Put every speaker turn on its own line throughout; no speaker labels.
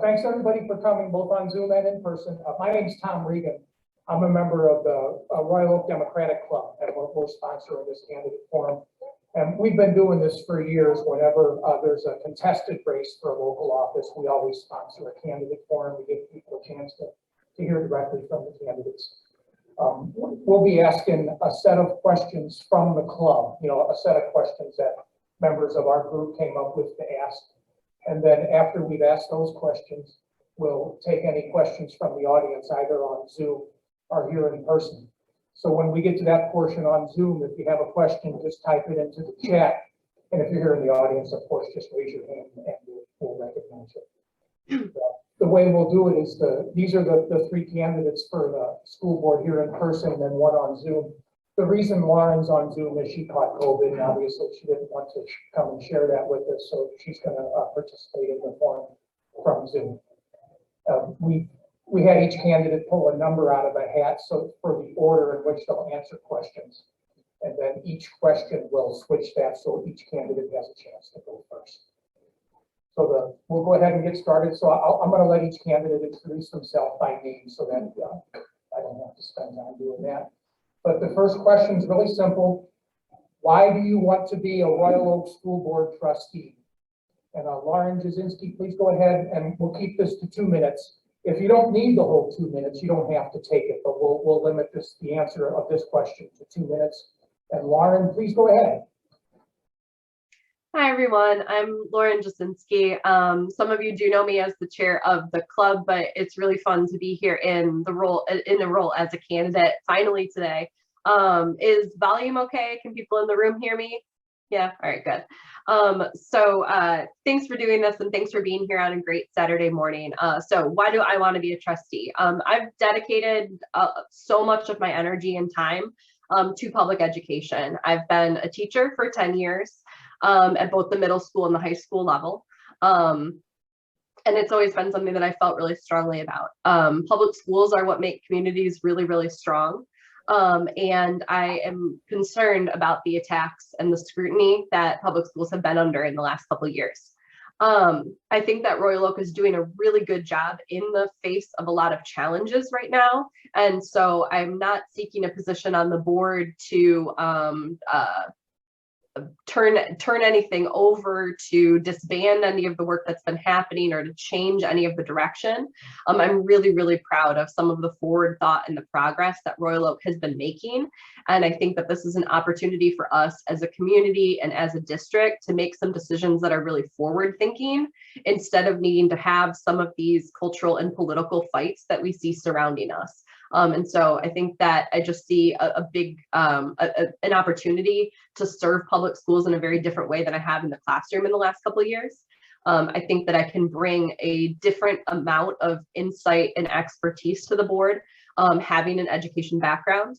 Thanks everybody for coming, both on Zoom and in person. My name's Tom Regan. I'm a member of the Royal Oak Democratic Club, and we're sponsoring this candidate forum. And we've been doing this for years. Whenever there's a contested race for a local office, we always sponsor a candidate forum. We give people a chance to hear directly from the candidates. We'll be asking a set of questions from the club, a set of questions that members of our group came up with to ask. And then after we've asked those questions, we'll take any questions from the audience, either on Zoom or here in person. So when we get to that portion on Zoom, if you have a question, just type it into the chat. And if you're here in the audience, of course, just raise your hand and we'll recognize it. The way we'll do it is these are the three candidates for the school board here in person and then one on Zoom. The reason Lauren's on Zoom is she caught COVID, and obviously she didn't want to come and share that with us, so she's going to participate in the forum from Zoom. We had each candidate pull a number out of a hat, so for the order in which they'll answer questions, and then each question will switch that, so each candidate has a chance to go first. So we'll go ahead and get started. So I'm going to let each candidate introduce themselves by name, so that I don't have to spend time doing that. But the first question is really simple. Why do you want to be a Royal Oak School Board trustee? And Lauren Jasinski, please go ahead, and we'll keep this to 2 minutes. If you don't need the whole 2 minutes, you don't have to take it, but we'll limit the answer of this question to 2 minutes. And Lauren, please go ahead.
Hi, everyone. I'm Lauren Jasinski. Some of you do know me as the chair of the club, but it's really fun to be here in the role as a candidate finally today. Is volume okay? Can people in the room hear me? Yeah, all right, good. Thanks for doing this and thanks for being here on a great Saturday morning. So why do I want to be a trustee? I've dedicated so much of my energy and time to public education. I've been a teacher for 10 years. At both the middle school and the high school level. And it's always been something that I felt really strongly about. Public schools are what make communities really, really strong. And I am concerned about the attacks and the scrutiny that public schools have been under in the last couple of years. I think that Royal Oak is doing a really good job in the face of a lot of challenges right now. And so I'm not seeking a position on the board to turn anything over, to disband any of the work that's been happening, or to change any of the direction. I'm really, really proud of some of the forward thought and the progress that Royal Oak has been making. And I think that this is an opportunity for us as a community and as a district to make some decisions that are really forward thinking, instead of needing to have some of these cultural and political fights that we see surrounding us. And so I think that I just see a big, an opportunity to serve public schools in a very different way than I have in the classroom in the last couple of years. I think that I can bring a different amount of insight and expertise to the board, having an education background.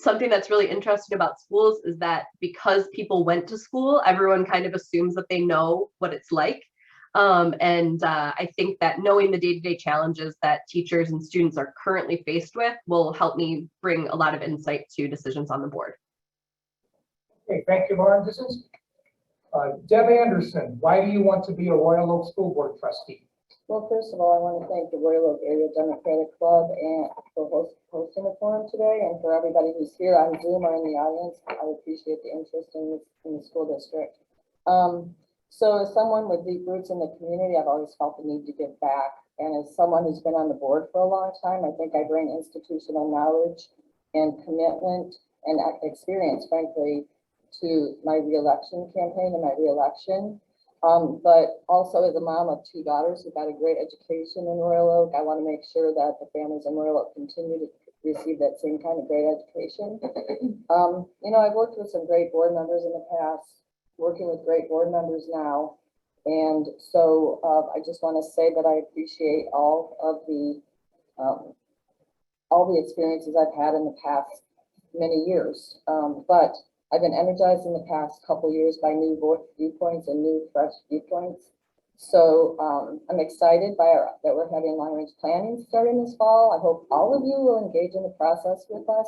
Something that's really interesting about schools is that because people went to school, everyone kind of assumes that they know what it's like. I think that knowing the day-to-day challenges that teachers and students are currently faced with will help me bring a lot of insight to decisions on the board.
Okay, thank you, Lauren. This is Deb Anderson. Why do you want to be a Royal Oak School Board trustee?
Well, first of all, I want to thank the Royal Oak Area Democratic Club and for hosting the forum today, and for everybody who's here on Zoom or in the audience. I appreciate the interest in the school district. So as someone with deep roots in the community, I've always felt the need to give back. And as someone who's been on the board for a long time, I think I bring institutional knowledge and commitment and experience, frankly, to my reelection campaign and my reelection. But also as a mom of 2 daughters who got a great education in Royal Oak, I want to make sure that the families in Royal Oak continue to receive that same kind of great education. I've worked with some great board members in the past, working with great board members now. And so I just want to say that I appreciate all the experiences I've had in the past many years. But I've been energized in the past couple years by new viewpoints and new fresh viewpoints. So I'm excited that we're having long-range planning starting this fall. I hope all of you will engage in the process with us.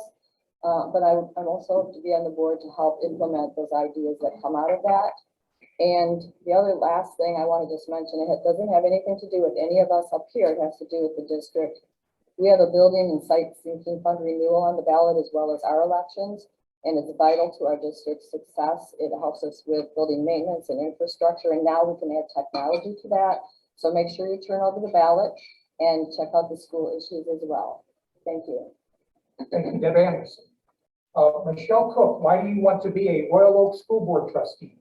But I'm also hope to be on the board to help implement those ideas that come out of that. And the other last thing I want to just mention, it doesn't have anything to do with any of us up here. It has to do with the district. We have a building and site sinking fund renewal on the ballot as well as our elections, and it's vital to our district's success. It helps us with building maintenance and infrastructure, and now we can add technology to that. So make sure you turn over the ballot and check out the school issues as well. Thank you.
Thank you, Deb Anderson. Michelle Cook, why do you want to be a Royal Oak School Board trustee?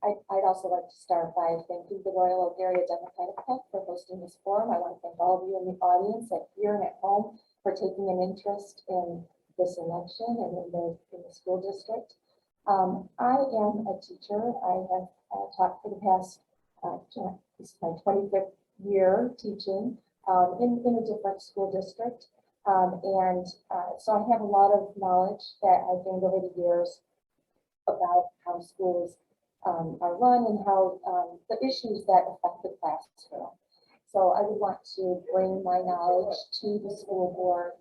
I'd also like to start by thanking the Royal Oak Area Democratic Club for hosting this forum. I want to thank all of you in the audience at here and at home for taking an interest in this election and in the school district. I am a teacher. I have taught for the past, this is my 25th year teaching in a different school district. So I have a lot of knowledge that I've gained over the years about how schools are run and how the issues that affect the classroom. So I would want to bring my knowledge to the school board,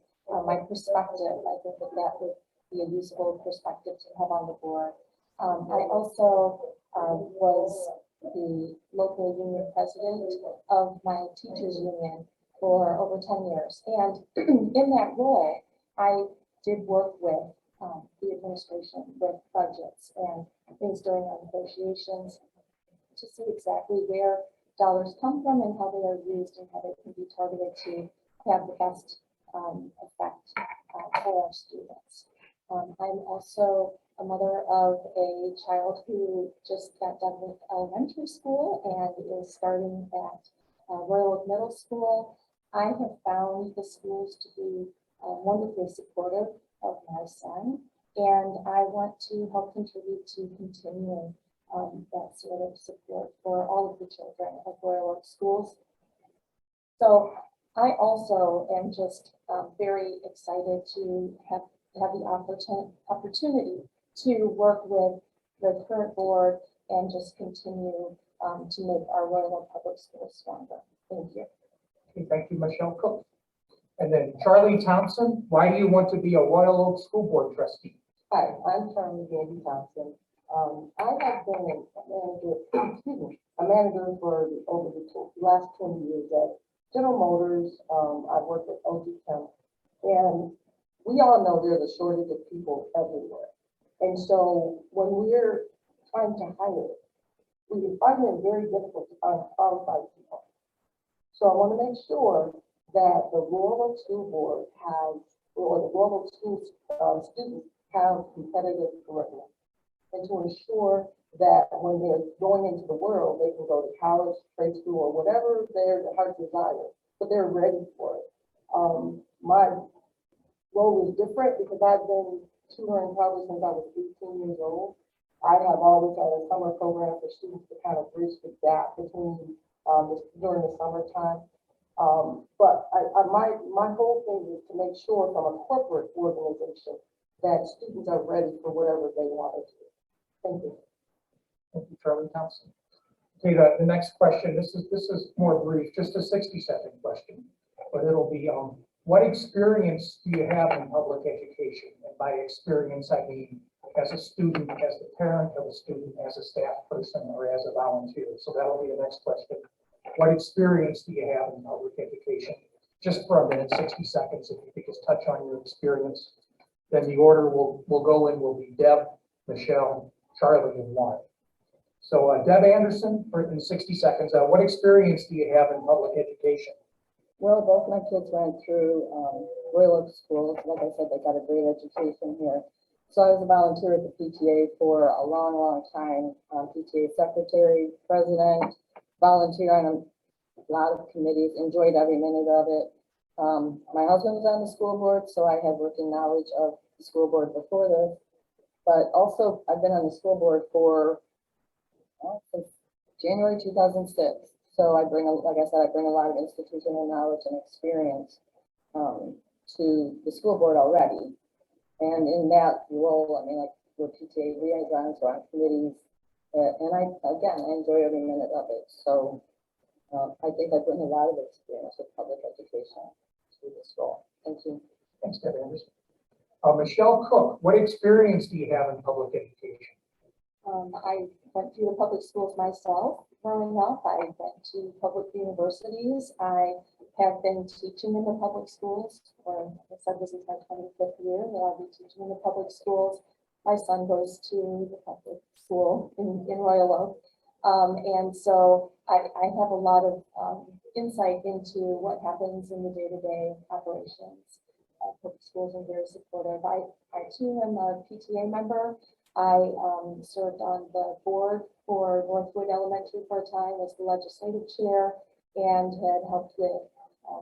my perspective. I think that would be a useful perspective to have on the board. I also was the local union president of my teachers union for over 10 years. And in that role, I did work with the administration with budgets and things during our negotiations to see exactly where dollars come from and how they are used and how they can be targeted to have the best effect for our students. I'm also a mother of a child who just got done with elementary school and is starting at Royal Oak Middle School. I have found the schools to be wonderfully supportive of my son, and I want to help contribute to continuing that sort of support for all of the children of Royal Oak schools. So I also am just very excited to have the opportunity to work with the current board and just continue to make our Royal Oak Public Schools stronger. Thank you.
Okay, thank you, Michelle Cook. And then Charlie Thompson, why do you want to be a Royal Oak School Board trustee?
Hi, I'm Charlie Gandy-Thompson. I have been a manager for over the last 20 years at General Motors. I've worked at OG Chem, and we all know there's a shortage of people everywhere. And so when we're trying to hire, we find it very difficult to find qualified people. So I want to make sure that the Royal Oak School Board has, or the Royal Oak School students have competitive curriculum, and to ensure that when they're going into the world, they can go to college, trade school, or whatever their heart desire, but they're ready for it. My role is different because I've been tutoring probably since I was 18 years old. I have always had a summer program for students to kind of bridge the gap between during the summertime. But my whole thing is to make sure from a corporate organization that students are ready for whatever they want to do. Thank you.
Thank you, Charlie Thompson. Okay, the next question, this is more brief, just a 60-second question, but it'll be, what experience do you have in public education? And by experience, I mean as a student, as the parent of a student, as a staff person, or as a volunteer. So that'll be the next question. What experience do you have in public education? Just for a minute, 60 seconds, if you could just touch on your experience. Then the order will go in will be Deb, Michelle, Charlie, and Lauren. So Deb Anderson, in 60 seconds, what experience do you have in public education?
Well, both my kids went through Royal Oak schools. Like I said, they got a great education here. So I was a volunteer at the PTA for a long, long time. PTA secretary, president, volunteer on a lot of committees, enjoyed every minute of it. My husband was on the school board, so I have working knowledge of the school board before this. But also, I've been on the school board for since January 2006. So I bring, like I said, I bring a lot of institutional knowledge and experience to the school board already. And in that role, I mean, like we're PTA liaisons, so on committees, and I enjoy every minute of it. So I think I bring a lot of experience with public education to this role. Thank you.
Thanks, Deb Anderson. Michelle Cook, what experience do you have in public education?
I went through the public schools myself growing up. I went to public universities. I have been teaching in the public schools for, like I said, this is my 25th year that I'll be teaching in the public schools. My son goes to the public school in Royal Oak. And so I have a lot of insight into what happens in the day-to-day operations. Public schools are very supportive. I too am a PTA member. I served on the board for Northwood Elementary for a time as the legislative chair and had helped with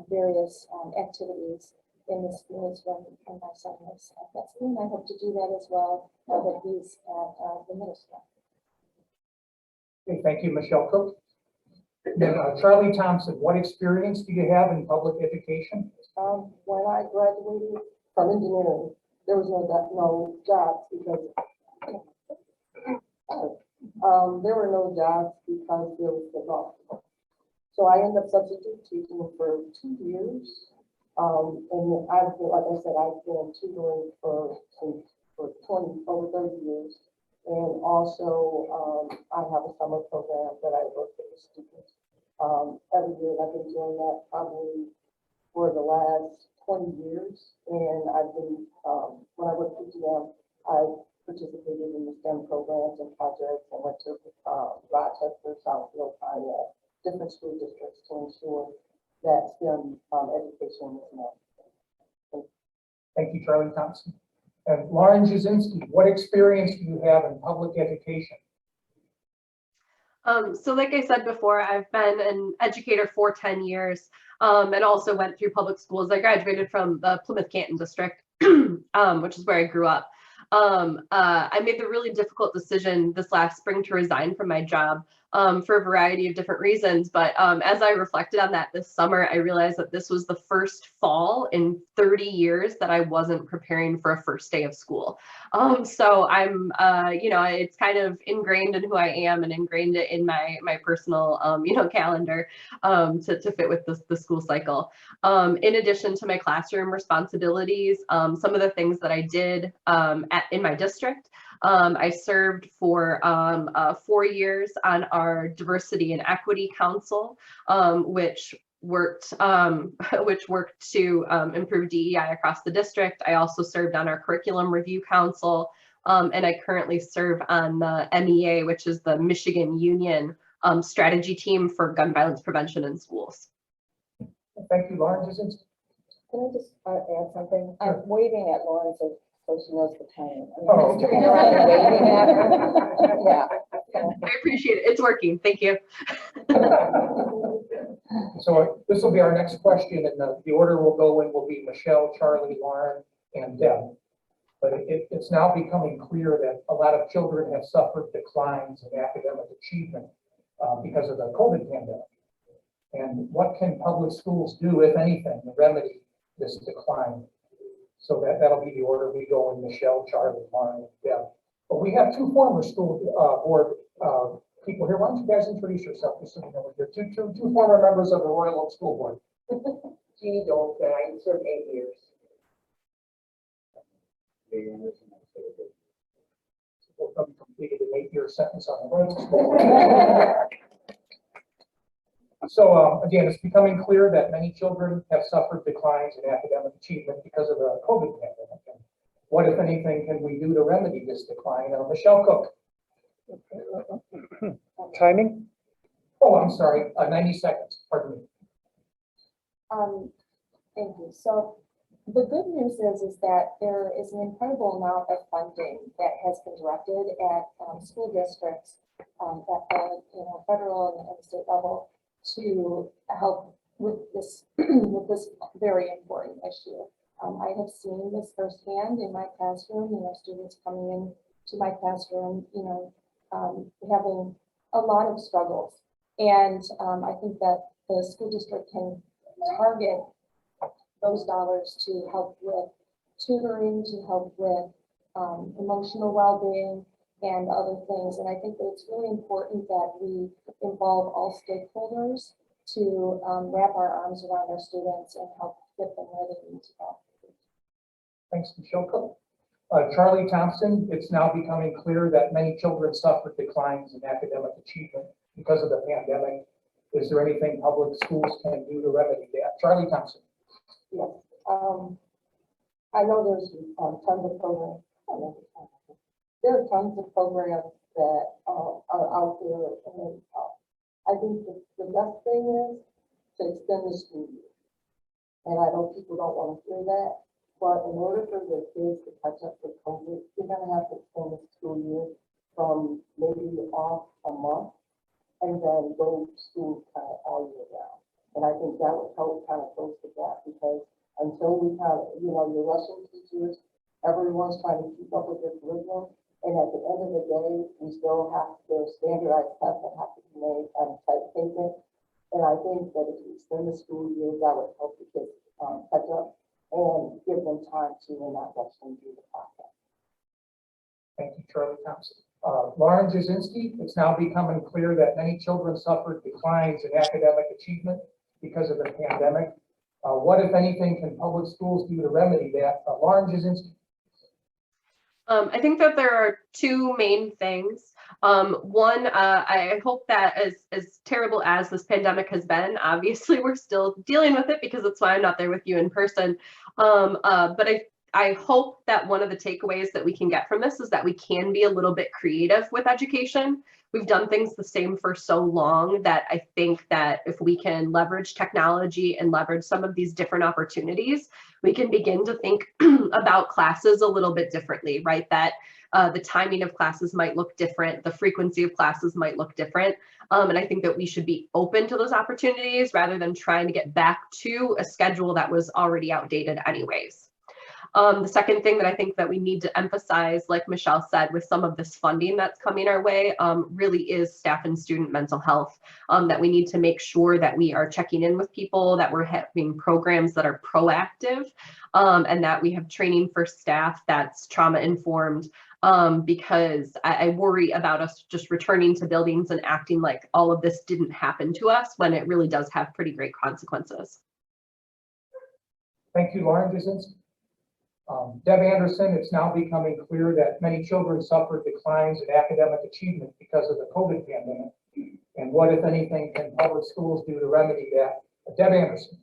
various activities in the schools when my son was at that school. And I hope to do that as well now that he's at the middle school.
Okay, thank you, Michelle Cook. Then Charlie Thompson, what experience do you have in public education?
When I graduated from engineering, there was no jobs because there were no jobs because there was the law. So I ended up substitute teaching for 2 years. And I've been, like I said, I've been tutoring for over 30 years. And also, I have a summer program that I work with the students. Every year, I've been doing that probably for the last 20 years. And I've been, when I worked at GM, I participated in the STEM programs and projects and went to Rochester, Southfield, Pontiac, different school districts to ensure that STEM education is met.
Thank you, Charlie Thompson. And Lauren Jasinski, what experience do you have in public education?
So like I said before, I've been an educator for 10 years and also went through public schools. I graduated from the Plymouth Canton district, which is where I grew up. I made the really difficult decision this last spring to resign from my job for a variety of different reasons. But as I reflected on that this summer, I realized that this was the first fall in 30 years that I wasn't preparing for a first day of school. So I'm, it's kind of ingrained in who I am and ingrained it in my personal, calendar to fit with the school cycle. In addition to my classroom responsibilities, some of the things that I did in my district, I served for 4 years on our Diversity and Equity Council, which worked to improve DEI across the district. I also served on our Curriculum Review Council, and I currently serve on the MEA, which is the Michigan Union strategy team for gun violence prevention in schools.
Thank you, Lauren Jasinski.
Can I just add something? I'm waving at Lauren so she knows the time.
Oh, okay.
Turning around and waving at her. Yeah.
I appreciate it. It's working. Thank you.
So this will be our next question, and the order we'll go in will be Michelle, Charlie, Lauren, and Deb. But it's now becoming clear that a lot of children have suffered declines in academic achievement because of the COVID pandemic. And what can public schools do, if anything, to remedy this decline? So that'll be the order we go in: Michelle, Charlie, Lauren, and Deb. But we have two former school board people here. Why don't you guys introduce yourself? Just so you know, you're two former members of the Royal Oak School Board.
Jeannie Dolt, I served 8 years.
Both of them completed an 8-year sentence on the Royal Oak School Board. So again, it's becoming clear that many children have suffered declines in academic achievement because of the COVID pandemic. And what, if anything, can we do to remedy this decline? Michelle Cook.
Timing?
Oh, I'm sorry, 90 seconds, pardon me.
Thank you. So the good news is that there is an incredible amount of funding that has been directed at school districts at the federal and state level to help with this very important issue. I have seen this firsthand in my classroom. Students coming in to my classroom, having a lot of struggles, and I think that the school district can target those dollars to help with tutoring, to help with emotional well-being and other things. And I think that it's really important that we involve all stakeholders to wrap our arms around our students and help get them where they need to go.
Thanks, Michelle Cook. Charlie Thompson, it's now becoming clear that many children suffered declines in academic achievement because of the pandemic. Is there anything public schools can do to remedy that? Charlie Thompson.
Yes, I know there's tons of programs. There are tons of programs that are out there, and I think the best thing is to extend the school year. And I know people don't want to hear that, but in order for the kids to catch up with COVID, you're going to have to extend the school year from maybe off a month and then go to school kind of all year round. And I think that would help kind of close the gap, because until we have, you're rushing teachers, everyone's trying to keep up with their curriculum. And at the end of the day, we still have their standardized tests that have to be made and type taken. And I think that if you extend the school year, that would help the kids catch up and give them time to not rush them through the process.
Thank you, Charlie Thompson. Lauren Jasinski, it's now becoming clear that many children suffered declines in academic achievement because of the pandemic. What, if anything, can public schools do to remedy that? Lauren Jasinski.
I think that there are two main things. One, I hope that as terrible as this pandemic has been, obviously we're still dealing with it because that's why I'm not there with you in person. But I hope that one of the takeaways that we can get from this is that we can be a little bit creative with education. We've done things the same for so long that I think that if we can leverage technology and leverage some of these different opportunities, we can begin to think about classes a little bit differently, right? That the timing of classes might look different, the frequency of classes might look different. And I think that we should be open to those opportunities rather than trying to get back to a schedule that was already outdated anyways. The second thing that I think that we need to emphasize, like Michelle said, with some of this funding that's coming our way, really is staff and student mental health, that we need to make sure that we are checking in with people, that we're having programs that are proactive, and that we have training for staff that's trauma informed, because I worry about us just returning to buildings and acting like all of this didn't happen to us when it really does have pretty great consequences.
Thank you, Lauren Jasinski. Deb Anderson, it's now becoming clear that many children suffered declines in academic achievement because of the COVID pandemic. And what, if anything, can public schools do to remedy that? Deb Anderson.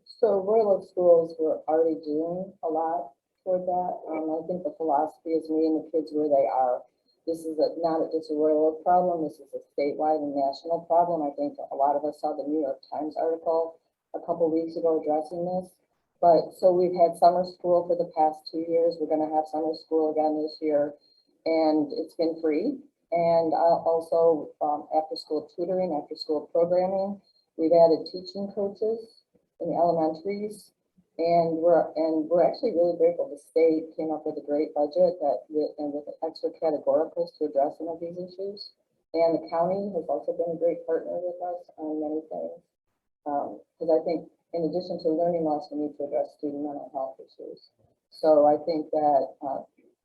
So Royal Oak schools were already doing a lot toward that. I think the philosophy is meeting the kids where they are. This is not just a Royal Oak problem. This is a statewide and national problem. I think a lot of us saw the New York Times article a couple weeks ago addressing this. But so we've had summer school for the past 2 years. We're going to have summer school again this year, and it's been free. And also after school tutoring, after school programming. We've added teaching coaches in the elementaries, and we're actually really grateful. The state came up with a great budget with extra categoricals to address some of these issues. And the county has also been a great partner with us on many things, because I think, in addition to learning loss, we need to address student mental health issues. So I think that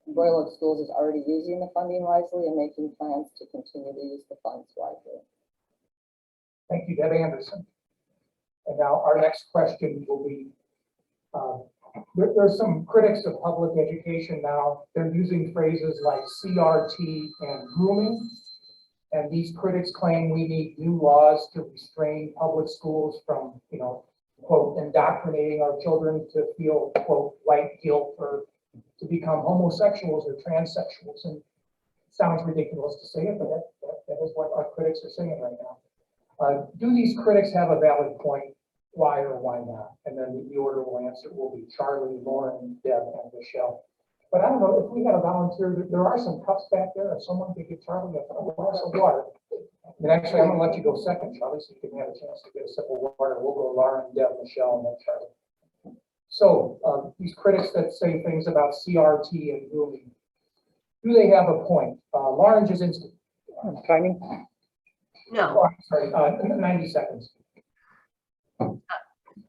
Royal Oak Schools is already using the funding wisely and making plans to continue to use the funds wisely.
Thank you, Deb Anderson. And now our next question will be, there's some critics of public education now. They're using phrases like CRT and grooming. And these critics claim we need new laws to restrain public schools from, quote, indoctrinating our children to feel, quote, white guilt or to become homosexuals or transsexuals. And it sounds ridiculous to say it, but that is what our critics are saying right now. Do these critics have a valid point? Why or why not? And then the order will answer will be Charlie, Lauren, Deb, and Michelle. But I don't know if we had a volunteer, there are some cups back there. If someone could give Charlie a glass of water. And actually, I'm going to let you go second, Charlie, so you can have a chance to get a sip of water. We'll go Lauren, Deb, Michelle, and then Charlie. So these critics that say things about CRT and grooming, do they have a point? Lauren Jasinski. Timing?
No.
Oh, I'm sorry, 90 seconds.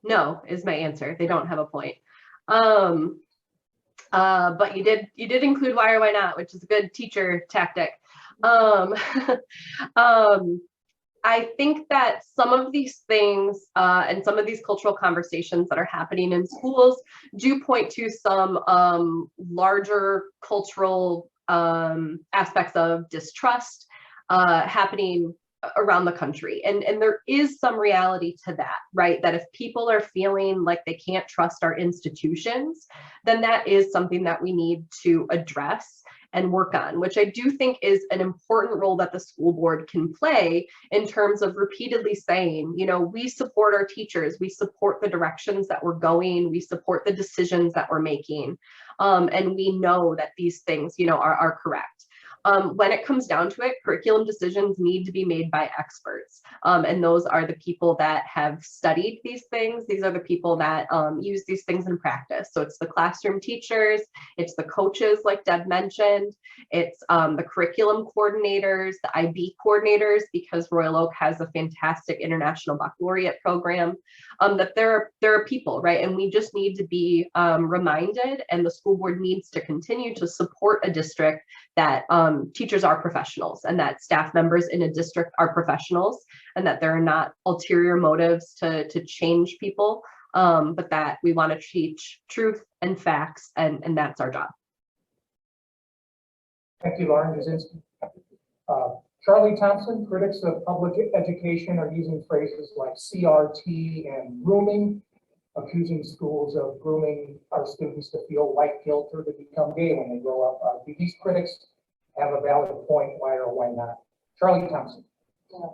No is my answer. They don't have a point. But you did include why or why not, which is a good teacher tactic. I think that some of these things and some of these cultural conversations that are happening in schools do point to some larger cultural aspects of distrust happening around the country. And there is some reality to that, right? That if people are feeling like they can't trust our institutions, then that is something that we need to address and work on, which I do think is an important role that the school board can play in terms of repeatedly saying, you know, we support our teachers, we support the directions that we're going, we support the decisions that we're making, and we know that these things, you know, are correct. When it comes down to it, curriculum decisions need to be made by experts. And those are the people that have studied these things. These are the people that use these things in practice. So it's the classroom teachers, it's the coaches like Deb mentioned, it's the curriculum coordinators, the IB coordinators, because Royal Oak has a fantastic international baccalaureate program, that there are people, right? And we just need to be reminded, and the school board needs to continue to support a district that teachers are professionals and that staff members in a district are professionals, and that there are not ulterior motives to change people, but that we want to teach truth and facts, and that's our job.
Thank you, Lauren Jasinski. Charlie Thompson, critics of public education are using phrases like CRT and grooming, accusing schools of grooming our students to feel white guilt or to become gay when they grow up. Do these critics have a valid point? Why or why not? Charlie Thompson.
Yeah,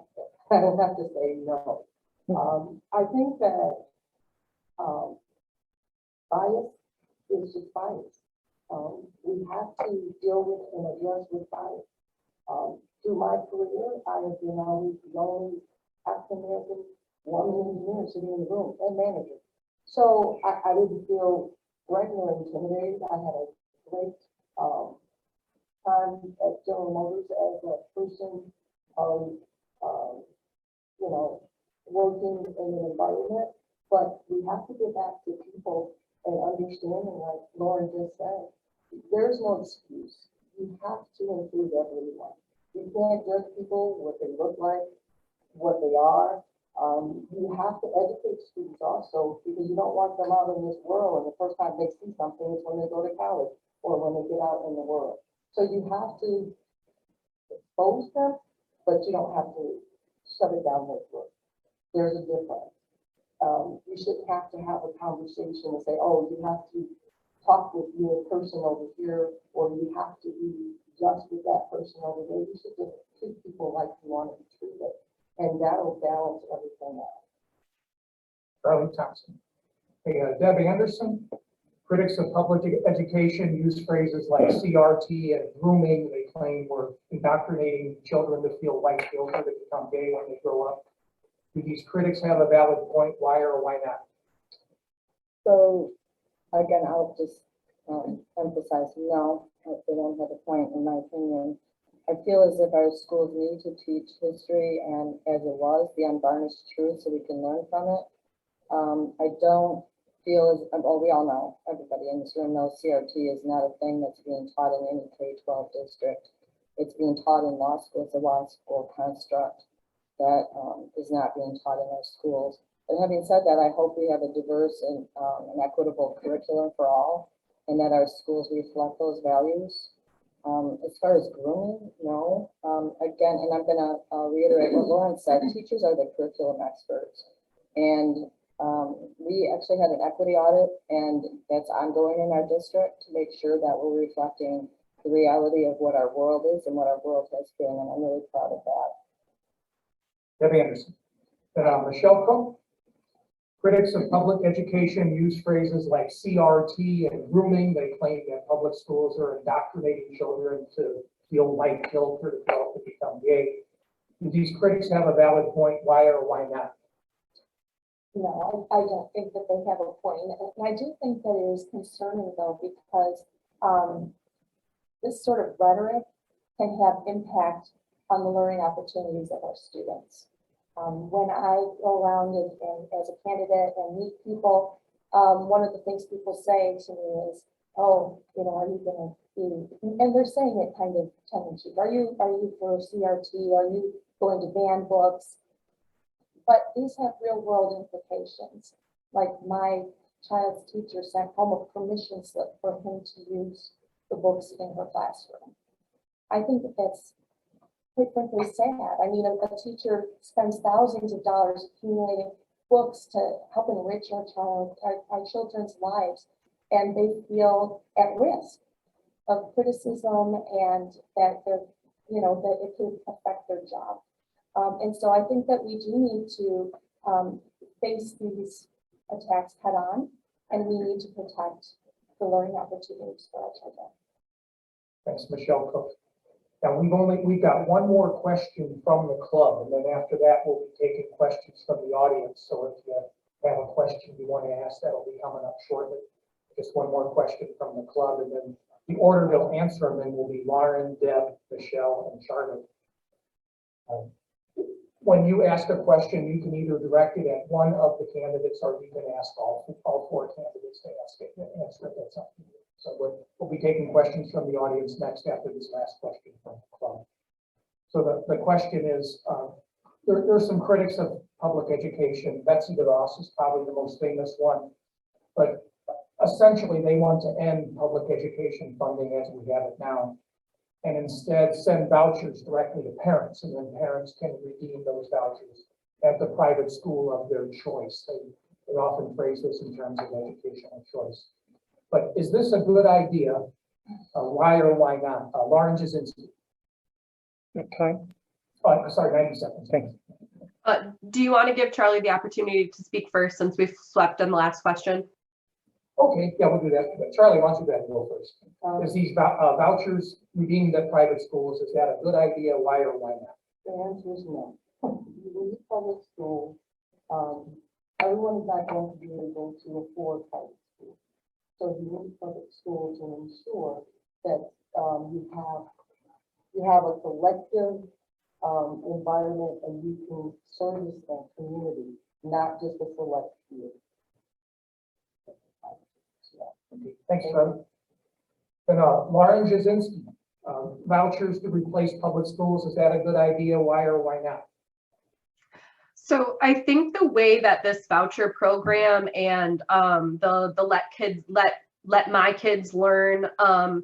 I don't have to say no. I think that bias is just bias. We have to deal with and address with bias. Through my career, I have been always the only African-American woman engineer sitting in the room and manager. So I didn't feel threatened or intimidated. I had a great time at General Motors as a person of, you know, working in an environment. But we have to get back to people and understanding, like Lauren just said, there's no excuse. You have to include everyone. You can't judge people what they look like, what they are. You have to educate students also, because you don't want them out in this world and the first time they see something is when they go to college or when they get out in the world. So you have to expose them, but you don't have to shut it down their throat. There's a difference. You shouldn't have to have a conversation and say, oh, you have to talk with your person over here, or you have to be just with that person over there. You should just treat people like you want to be treated, and that'll balance everything out.
Charlie Thompson. Hey, Deb Anderson, critics of public education use phrases like CRT and grooming. They claim we're indoctrinating children to feel white guilt or to become gay when they grow up. Do these critics have a valid point? Why or why not?
So again, I'll just emphasize, no, they don't have a point in my opinion. I feel as if our schools need to teach history and as it was, the unvarnished truth, so we can learn from it. I don't feel as, well, we all know, everybody in this room knows CRT is not a thing that's being taught in any K-12 district. It's being taught in law school. It's a law school construct that is not being taught in our schools. But having said that, I hope we have a diverse and an equitable curriculum for all, and that our schools reflect those values. As far as grooming, no. Again, and I'm going to reiterate what Lauren said, teachers are the curriculum experts. And we actually had an equity audit, and that's ongoing in our district to make sure that we're reflecting the reality of what our world is and what our world has been, and I'm really proud of that.
Deb Anderson. Michelle Cook. Critics of public education use phrases like CRT and grooming. They claim that public schools are indoctrinating children to feel white guilt or to become gay. Do these critics have a valid point? Why or why not?
No, I don't think that they have a point. And I do think that it is concerning though, because this sort of rhetoric can have impact on the learning opportunities of our students. When I go around and as a candidate and meet people, one of the things people say to me is, oh, you know, are you going to be, and they're saying it kind of tongue in cheek. Are you for CRT? Are you going to ban books. But these have real world implications. Like my child's teacher sent home a permission slip for him to use the books in her classroom. I think that that's quite frankly sad. I mean, a teacher spends thousands of dollars accumulating books to help enrich our children's lives, and they feel at risk of criticism and that they're, that it could affect their job. And so I think that we do need to face these attacks head on, and we need to protect the learning opportunities for our children.
Thanks, Michelle Cook. Now, we've got one more question from the club, and then after that, we'll be taking questions from the audience. So if you have a question you want to ask, that'll be coming up shortly. Just one more question from the club, and then the order they'll answer them in will be Lauren, Deb, Michelle, and Charlie. When you ask a question, you can either direct it at one of the candidates, or you can ask all four candidates to answer it. That's up to you. So we'll be taking questions from the audience next after this last question from the club. So the question is, there's some critics of public education. Betsy DeVos is probably the most famous one, but essentially they want to end public education funding as we have it now, and instead send vouchers directly to parents, and then parents can redeem those vouchers at the private school of their choice. They often phrase this in terms of educational choice. But is this a good idea? Why or why not? Lauren Jasinski.
Okay.
Sorry, 90 seconds.
Thanks.
Do you want to give Charlie the opportunity to speak first, since we've swept on the last question?
Okay, yeah, we'll do that. But Charlie, why don't you go first? Is these vouchers redeemed at private schools, is that a good idea? Why or why not?
The answer is no. You need public school. Everyone is not going to be able to afford private school. So you need public school to ensure that you have a collective environment, and you can service that community, not just a select few.
Okay, thanks, Charlie. Then Lauren Jasinski, vouchers to replace public schools, is that a good idea? Why or why not?
So I think the way that this voucher program and the let my kids learn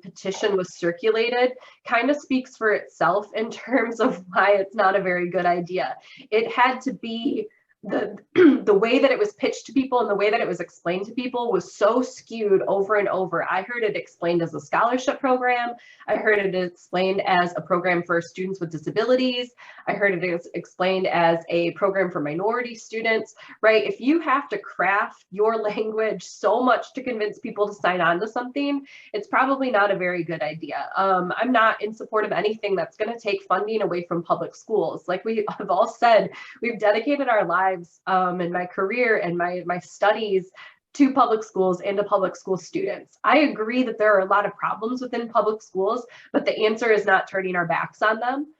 petition was circulated kind of speaks for itself in terms of why it's not a very good idea. It had to be the way that it was pitched to people and the way that it was explained to people was so skewed over and over. I heard it explained as a scholarship program. I heard it explained as a program for students with disabilities. I heard it explained as a program for minority students, right? If you have to craft your language so much to convince people to sign on to something, it's probably not a very good idea. I'm not in support of anything that's going to take funding away from public schools. Like we have all said, we've dedicated our lives and my career and my studies to public schools and to public school students. I agree that there are a lot of problems within public schools, but the answer is not turning our backs on them.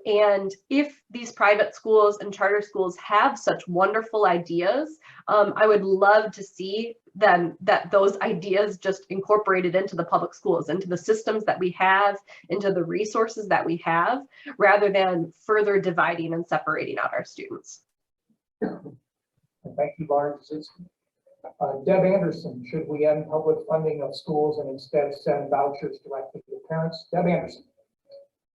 And if these private schools and charter schools have such wonderful ideas, I would love to see that those ideas just incorporated into the public schools, into the systems that we have, into the resources that we have, rather than further dividing and separating out our students.
Thank you, Lauren Jasinski. Deb Anderson, should we end public funding of schools and instead send vouchers directly to parents? Deb Anderson.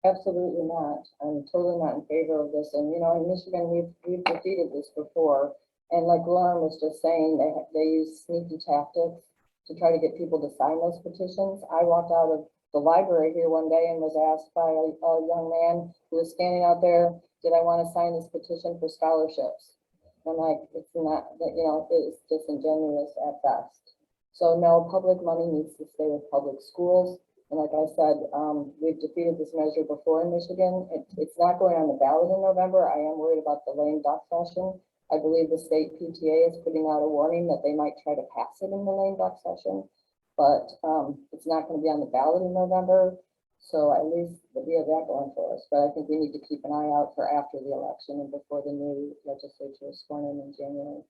Absolutely not. I'm totally not in favor of this. And, in Michigan, we've defeated this before. And like Lauren was just saying, they use sneaky tactics to try to get people to sign those petitions. I walked out of the library here one day and was asked by a young man who was standing out there, did I want to sign this petition for scholarships? I'm like, it's not, it's disingenuous at best. So no, public money needs to stay with public schools. And like I said, we've defeated this measure before in Michigan. It's not going on the ballot in November. I am worried about the lame duck session. I believe the state PTA is putting out a warning that they might try to pass it in the lame duck session, but it's not going to be on the ballot in November. So at least we have that going for us. But I think we need to keep an eye out for after the election and before the new legislature is sworn in January.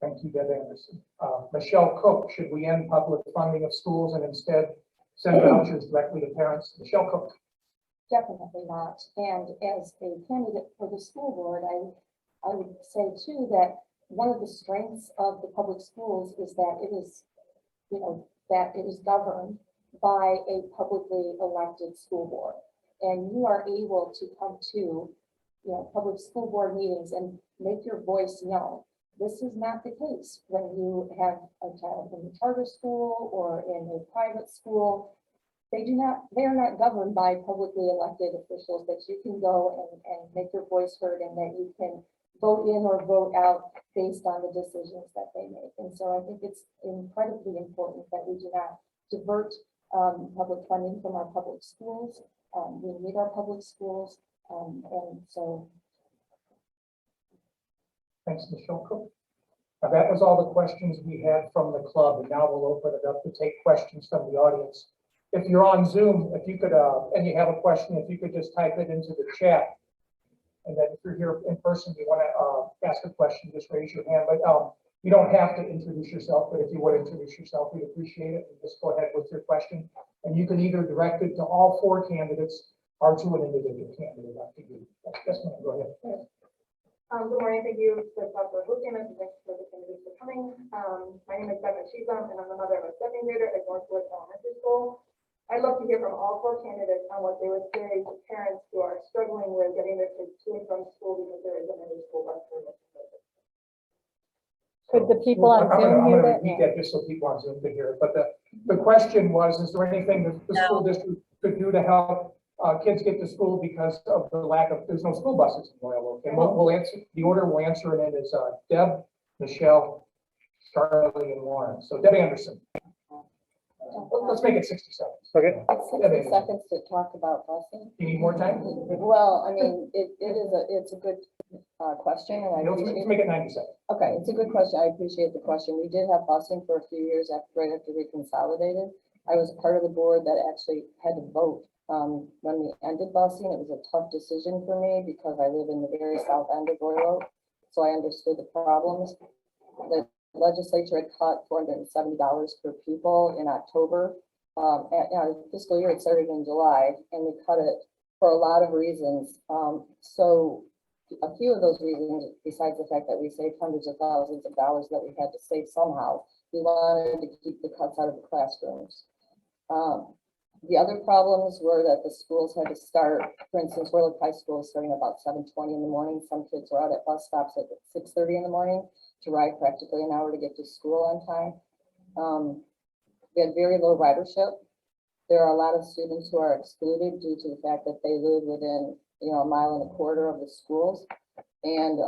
Thank you, Deb Anderson. Michelle Cook, should we end public funding of schools and instead send vouchers directly to parents? Michelle Cook.
Definitely not. And as a candidate for the school board, I would say too that one of the strengths of the public schools is that it is, that it is governed by a publicly elected school board. And you are able to come to, public school board meetings and make your voice known. This is not the case when you have a child in a charter school or in a private school. They are not governed by publicly elected officials that you can go and make your voice heard and that you can vote in or vote out based on the decisions that they make. And so I think it's incredibly important that we do not divert public funding from our public schools. We need our public schools. And so.
Thanks, Michelle Cook. Now, that was all the questions we had from the club, and now we'll open it up to take questions from the audience. If you're on Zoom, if you could, and you have a question, if you could just type it into the chat. And then if you're here in person, you want to ask a question, just raise your hand. But you don't have to introduce yourself, but if you would introduce yourself, we'd appreciate it. And just go ahead with your question. And you can either direct it to all four candidates or to an individual candidate. Up to you. Yes, ma'am, go ahead.
Good morning. Thank you for hosting us. Thanks for the candidates for coming. My name is Deb Anderson, and I'm the mother of a second grader at Northwood Elementary School. I'd love to hear from all four candidates on what they would say to parents who are struggling with getting their kids to and from school because there isn't any school bus service.
Could the people on
I'm
Zoom hear
gonna
that?
repeat that just so people on Zoom can hear it. But the question was, is there anything that the school district could do to help kids get to school because of the lack of, there's no school buses in Royal Oak? And we'll answer, the order we'll answer it in is Deb, Michelle, Charlie, and Lauren. So Deb Anderson. Let's make it 60 seconds.
Okay.
60 seconds to talk about busing.
You need more time?
Well, I mean, it's a good question, and I
Let's
appreciate.
make it 90 seconds.
Okay, it's a good question. I appreciate the question. We did have busing for a few years right after we consolidated. I was part of the board that actually had to vote when we ended busing. It was a tough decision for me because I live in the very south end of Royal Oak, so I understood the problems. The legislature had cut $470 per pupil in October. Our fiscal year, it started in July, and we cut it for a lot of reasons. So a few of those reasons, besides the fact that we saved hundreds of thousands of dollars that we had to save somehow, we wanted to keep the cuts out of the classrooms. The other problems were that the schools had to start, for instance, Royal Oak High School is starting about 7:20 in the morning. Some kids were out at bus stops at 6:30 in the morning to ride practically an hour to get to school on time. We had very low ridership. There are a lot of students who are excluded due to the fact that they live within, a mile and a quarter of the schools. And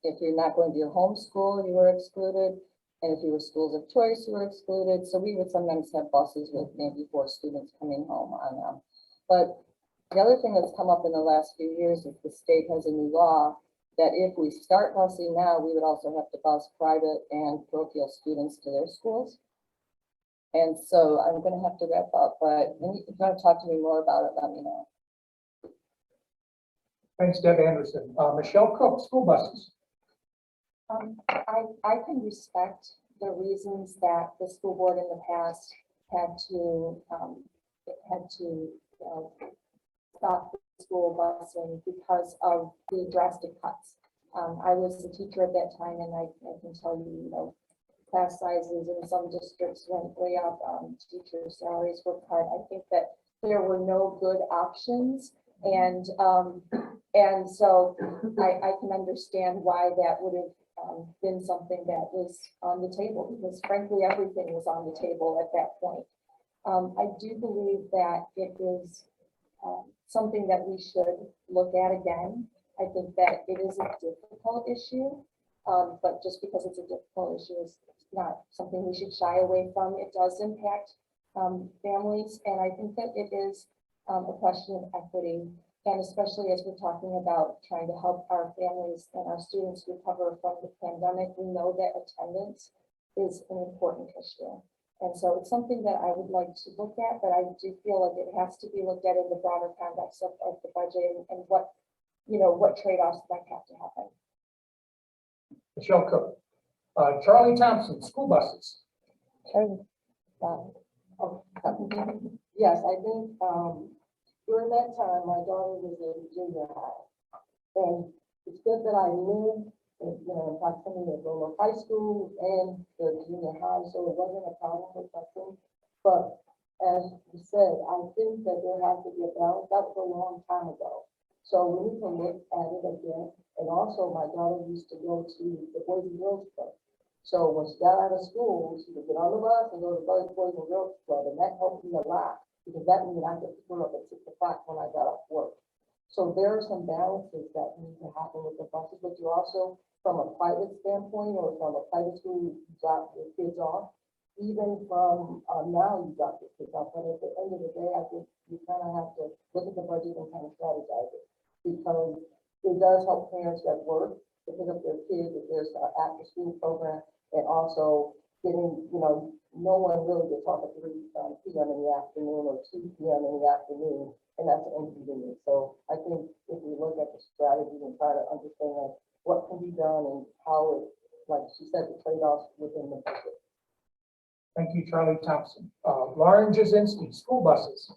if you're not going to your home school, you were excluded. And if you were schools of choice, you were excluded. So we would sometimes have buses with maybe 4 students coming home on them. But the other thing that's come up in the last few years is the state has a new law that if we start busing now, we would also have to bus private and parochial students to their schools. And so I'm going to have to wrap up, but if you want to talk to me more about it, let me know.
Thanks, Deb Anderson. Michelle Cook, school buses.
I can respect the reasons that the school board in the past had to stop the school busing because of the drastic cuts. I was a teacher at that time, and I can tell you, class sizes in some districts went way up. Teacher salaries were cut. I think that there were no good options, and so I can understand why that would have been something that was on the table, because frankly, everything was on the table at that point. I do believe that it is something that we should look at again. I think that it is a difficult issue, but just because it's a difficult issue is not something we should shy away from. It does impact families, and I think that it is a question of equity. And especially as we're talking about trying to help our families and our students recover from the pandemic, we know that attendance is an important issue. And so it's something that I would like to look at, but I do feel like it has to be looked at in the broader context of the budget and what trade-offs might have to happen.
Michelle Cook. Charlie Thompson, school buses.
Charlie.
Yes, I think During that time, my daughter was in junior high. And it's good that I live in, in proximity of Roanoke High School and the junior high, so it wasn't a problem with busing. But as you said, I think that there has to be a balance. That was a long time ago. So we need to look at it again. And also, my daughter used to go to the Boys and Girls Club. So when she got out of school, she would get on the bus and go to the Boys and Girls Club, and that helped me a lot because that means I could pick her up at 6 o'clock when I got off work. So there are some balances that need to happen with the buses, but you also, from a private standpoint or from a private school, you drop your kids off. Even from now, you drop your kids off, but at the end of the day, I think you kind of have to look at the budget and kind of strategize it because it does help parents that work to pick up their kids if there's an after-school program, and also getting, no one really gets off at 3 p.m. in the afternoon or 2 p.m. in the afternoon. And that's an inconvenience. So I think if we look at the strategy and try to understand what can be done and how it, like she said, the trade-offs within the budget.
Thank you, Charlie Thompson. Lauren Jasinski, school buses.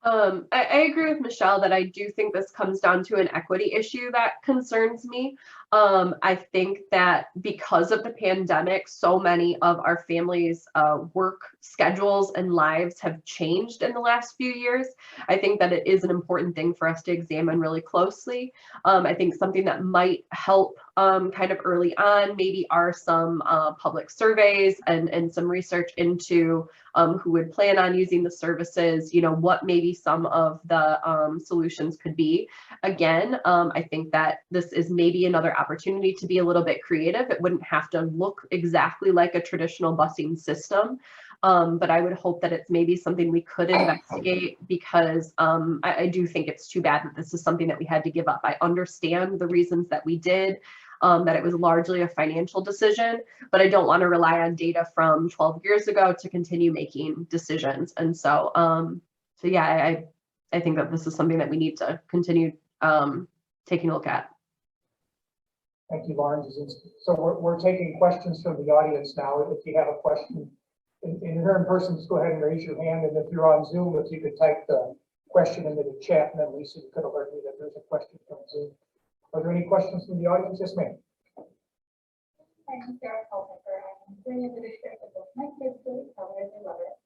I agree with Michelle that I do think this comes down to an equity issue that concerns me. I think that because of the pandemic, so many of our families' work schedules and lives have changed in the last few years. I think that it is an important thing for us to examine really closely. I think something that might help kind of early on maybe are some public surveys and some research into who would plan on using the services, what maybe some of the solutions could be. Again, I think that this is maybe another opportunity to be a little bit creative. It wouldn't have to look exactly like a traditional busing system, but I would hope that it's maybe something we could investigate because I do think it's too bad that this is something that we had to give up. I understand the reasons that we did, that it was largely a financial decision, but I don't want to rely on data from 12 years ago to continue making decisions. And so, yeah, I think that this is something that we need to continue taking a look at.
Thank you, Lauren. So we're taking questions from the audience now. If you have a question in here in person, just go ahead and raise your hand. And if you're on Zoom, if you could type the question into the chat, and then Lisa could alert me that there's a question from Zoom. Are there any questions from the audience? Yes, ma'am.
I'm Sarah Culpepper. I'm doing in the district of both my kids really covered and love it.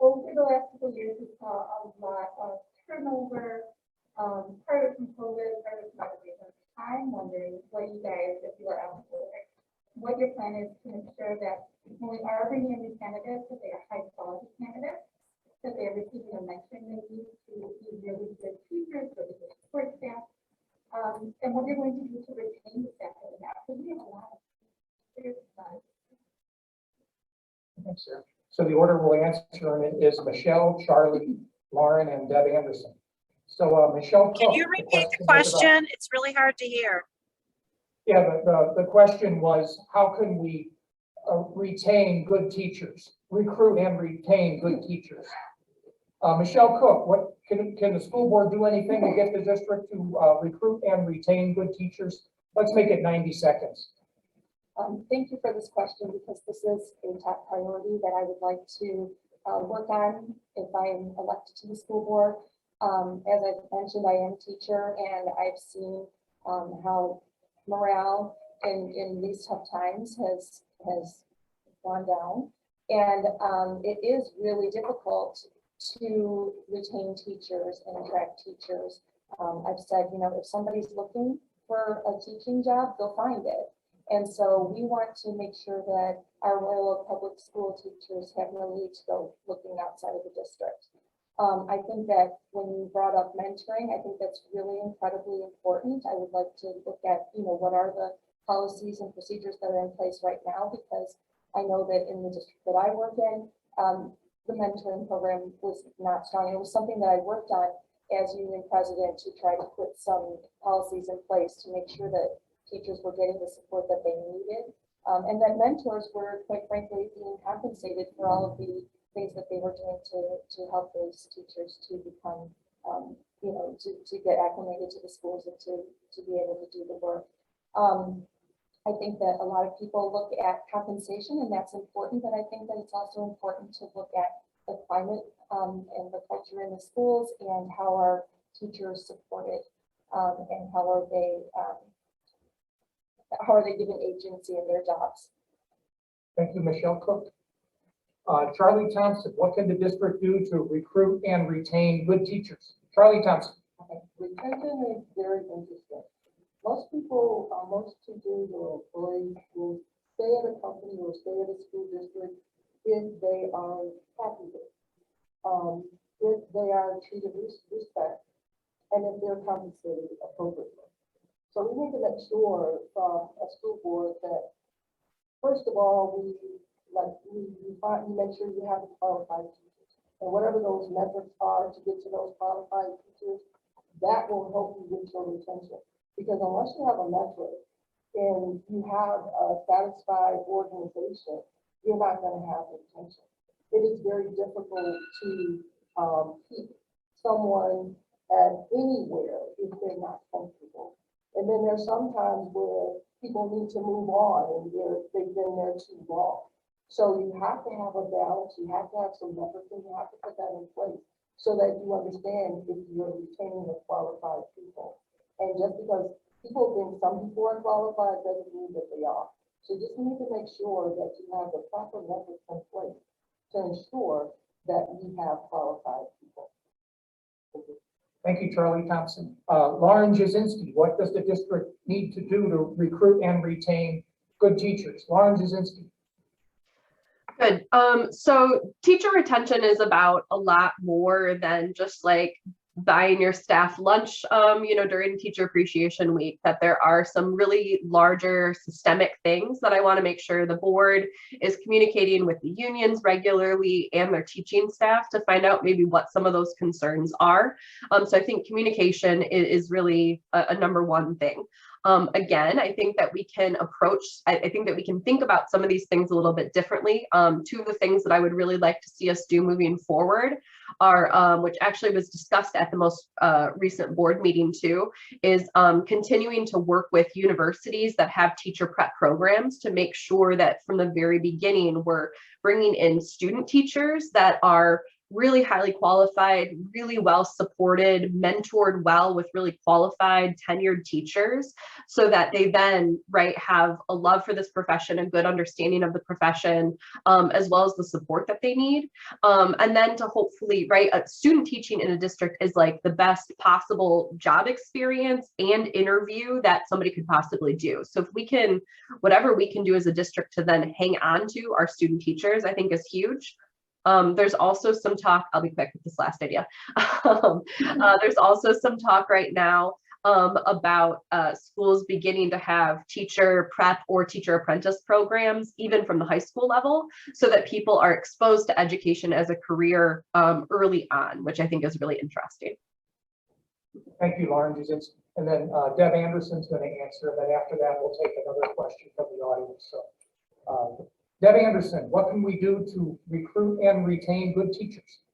Over the last couple of years, we saw a lot of turnover, part of from COVID, part of from other reasons. I'm wondering what you guys, if you are out there, what your plan is to ensure that when we are bringing in these candidates, that they are high quality candidates, that they are receiving a mentoring they need to be really good teachers, really good support staff, and what you're going to do to retain the staff that we have. Because we have a lot of
Thanks, sir. So the order we'll answer is Michelle, Charlie, Lauren, and Deb Anderson. So Michelle,
can you repeat the question? It's really hard to hear.
Yeah, the question was, how can we retain good teachers, recruit and retain good teachers? Michelle Cook, what can the school board do anything to get the district to recruit and retain good teachers? Let's make it 90 seconds.
Thank you for this question because this is a top priority that I would like to work on if I'm elected to the school board. As I've mentioned, I am a teacher and I've seen how morale in these tough times has gone down. And it is really difficult to retain teachers and attract teachers. I've said, if somebody's looking for a teaching job, they'll find it. And so we want to make sure that our Royal Oak Public School teachers have no need to go looking outside of the district. I think that when you brought up mentoring, I think that's really incredibly important. I would like to look at, what are the policies and procedures that are in place right now, because I know that in the district that I work in, the mentoring program was not strong. It was something that I worked on as union president to try to put some policies in place to make sure that teachers were getting the support that they needed, and that mentors were, quite frankly, being compensated for all of the things that they were doing to help those teachers to become, to get acclimated to the schools and to be able to do the work. I think that a lot of people look at compensation, and that's important, but I think that it's also important to look at the climate, and the culture in the schools and how our teachers support it, and how are they given agency in their jobs.
Thank you, Michelle Cook. Charlie Thompson, what can the district do to recruit and retain good teachers? Charlie Thompson.
Okay. Retention is very interesting. Most people, most teachers or employees will stay at a company or stay at a school district if they are happy with it. If they are treated with respect, and if they're compensated appropriately. So we need to make sure from a school board that, first of all, we make sure you have the qualified teachers. And whatever those metrics are to get to those qualified teachers, that will help you with your retention. Because unless you have a metric and you have a satisfied organization, you're not going to have retention. It is very difficult to keep someone at anywhere if they're not comfortable. And then there's sometimes where people need to move on and they've been there too long. So you have to have a balance, you have to have some metrics, and you have to put that in place so that you understand if you're retaining the qualified people. And just because people think some people are qualified doesn't mean that they are. So just need to make sure that you have the proper metrics in place to ensure that we have qualified people.
Thank you, Charlie Thompson. Lauren Jasinski, what does the district need to do to recruit and retain good teachers? Lauren Jasinski.
Good. So teacher retention is about a lot more than just like buying your staff lunch, during Teacher Appreciation Week, that there are some really larger systemic things that I want to make sure the board is communicating with the unions regularly and their teaching staff to find out maybe what some of those concerns are. So I think communication is really a number one thing. Again, I think that we can I think that we can think about some of these things a little bit differently. Two of the things that I would really like to see us do moving forward are, which actually was discussed at the most recent board meeting too, is continuing to work with universities that have teacher prep programs to make sure that from the very beginning, we're bringing in student teachers that are really highly qualified, really well supported, mentored well with really qualified, tenured teachers, so that they then, have a love for this profession, a good understanding of the profession, as well as the support that they need. And then to hopefully, student teaching in a district is like the best possible job experience and interview that somebody could possibly do. So if we can, whatever we can do as a district to then hang on to our student teachers, I think is huge. There's also some talk, I'll be quick with this last idea. There's also some talk right now about schools beginning to have teacher prep or teacher apprentice programs, even from the high school level, so that people are exposed to education as a career early on, which I think is really interesting.
Thank you, Lauren Jasinski. And then Deb Anderson's going to answer, and then after that, we'll take another question from the audience. So, Deb Anderson, what can we do to recruit and retain good teachers?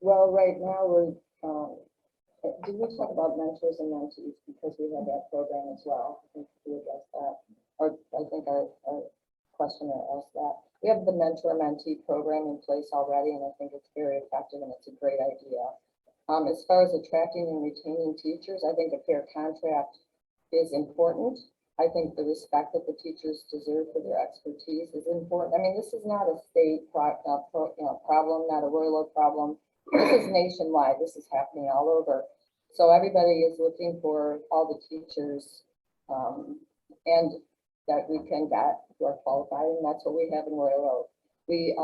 Well, right now we're, did we talk about mentors and mentees, because we have that program as well? I think we addressed that, or I think our questioner asked that. We have the mentor-mentee program in place already, and I think it's very effective and it's a great idea. As far as attracting and retaining teachers, I think a fair contract is important. I think the respect that the teachers deserve for their expertise is important. I mean, this is not a state problem, not a Royal Oak problem. This is nationwide. This is happening all over. So everybody is looking for all the teachers and that we can get who are qualified, and that's what we have in Royal Oak. We,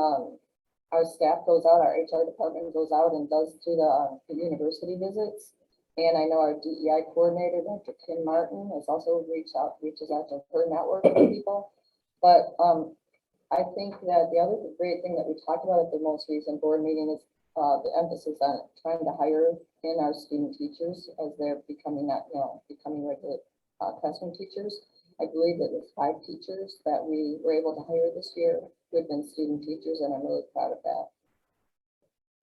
our staff goes out, our HR department goes out and does do the university visits. And I know our DEI coordinator, Dr. Kim Martin, has also reaches out to her network of people. But I think that the other great thing that we talked about at the most recent board meeting is the emphasis on trying to hire in our student teachers as they're becoming regular classroom teachers. I believe that there's 5 teachers that we were able to hire this year who have been student teachers, and I'm really proud of that.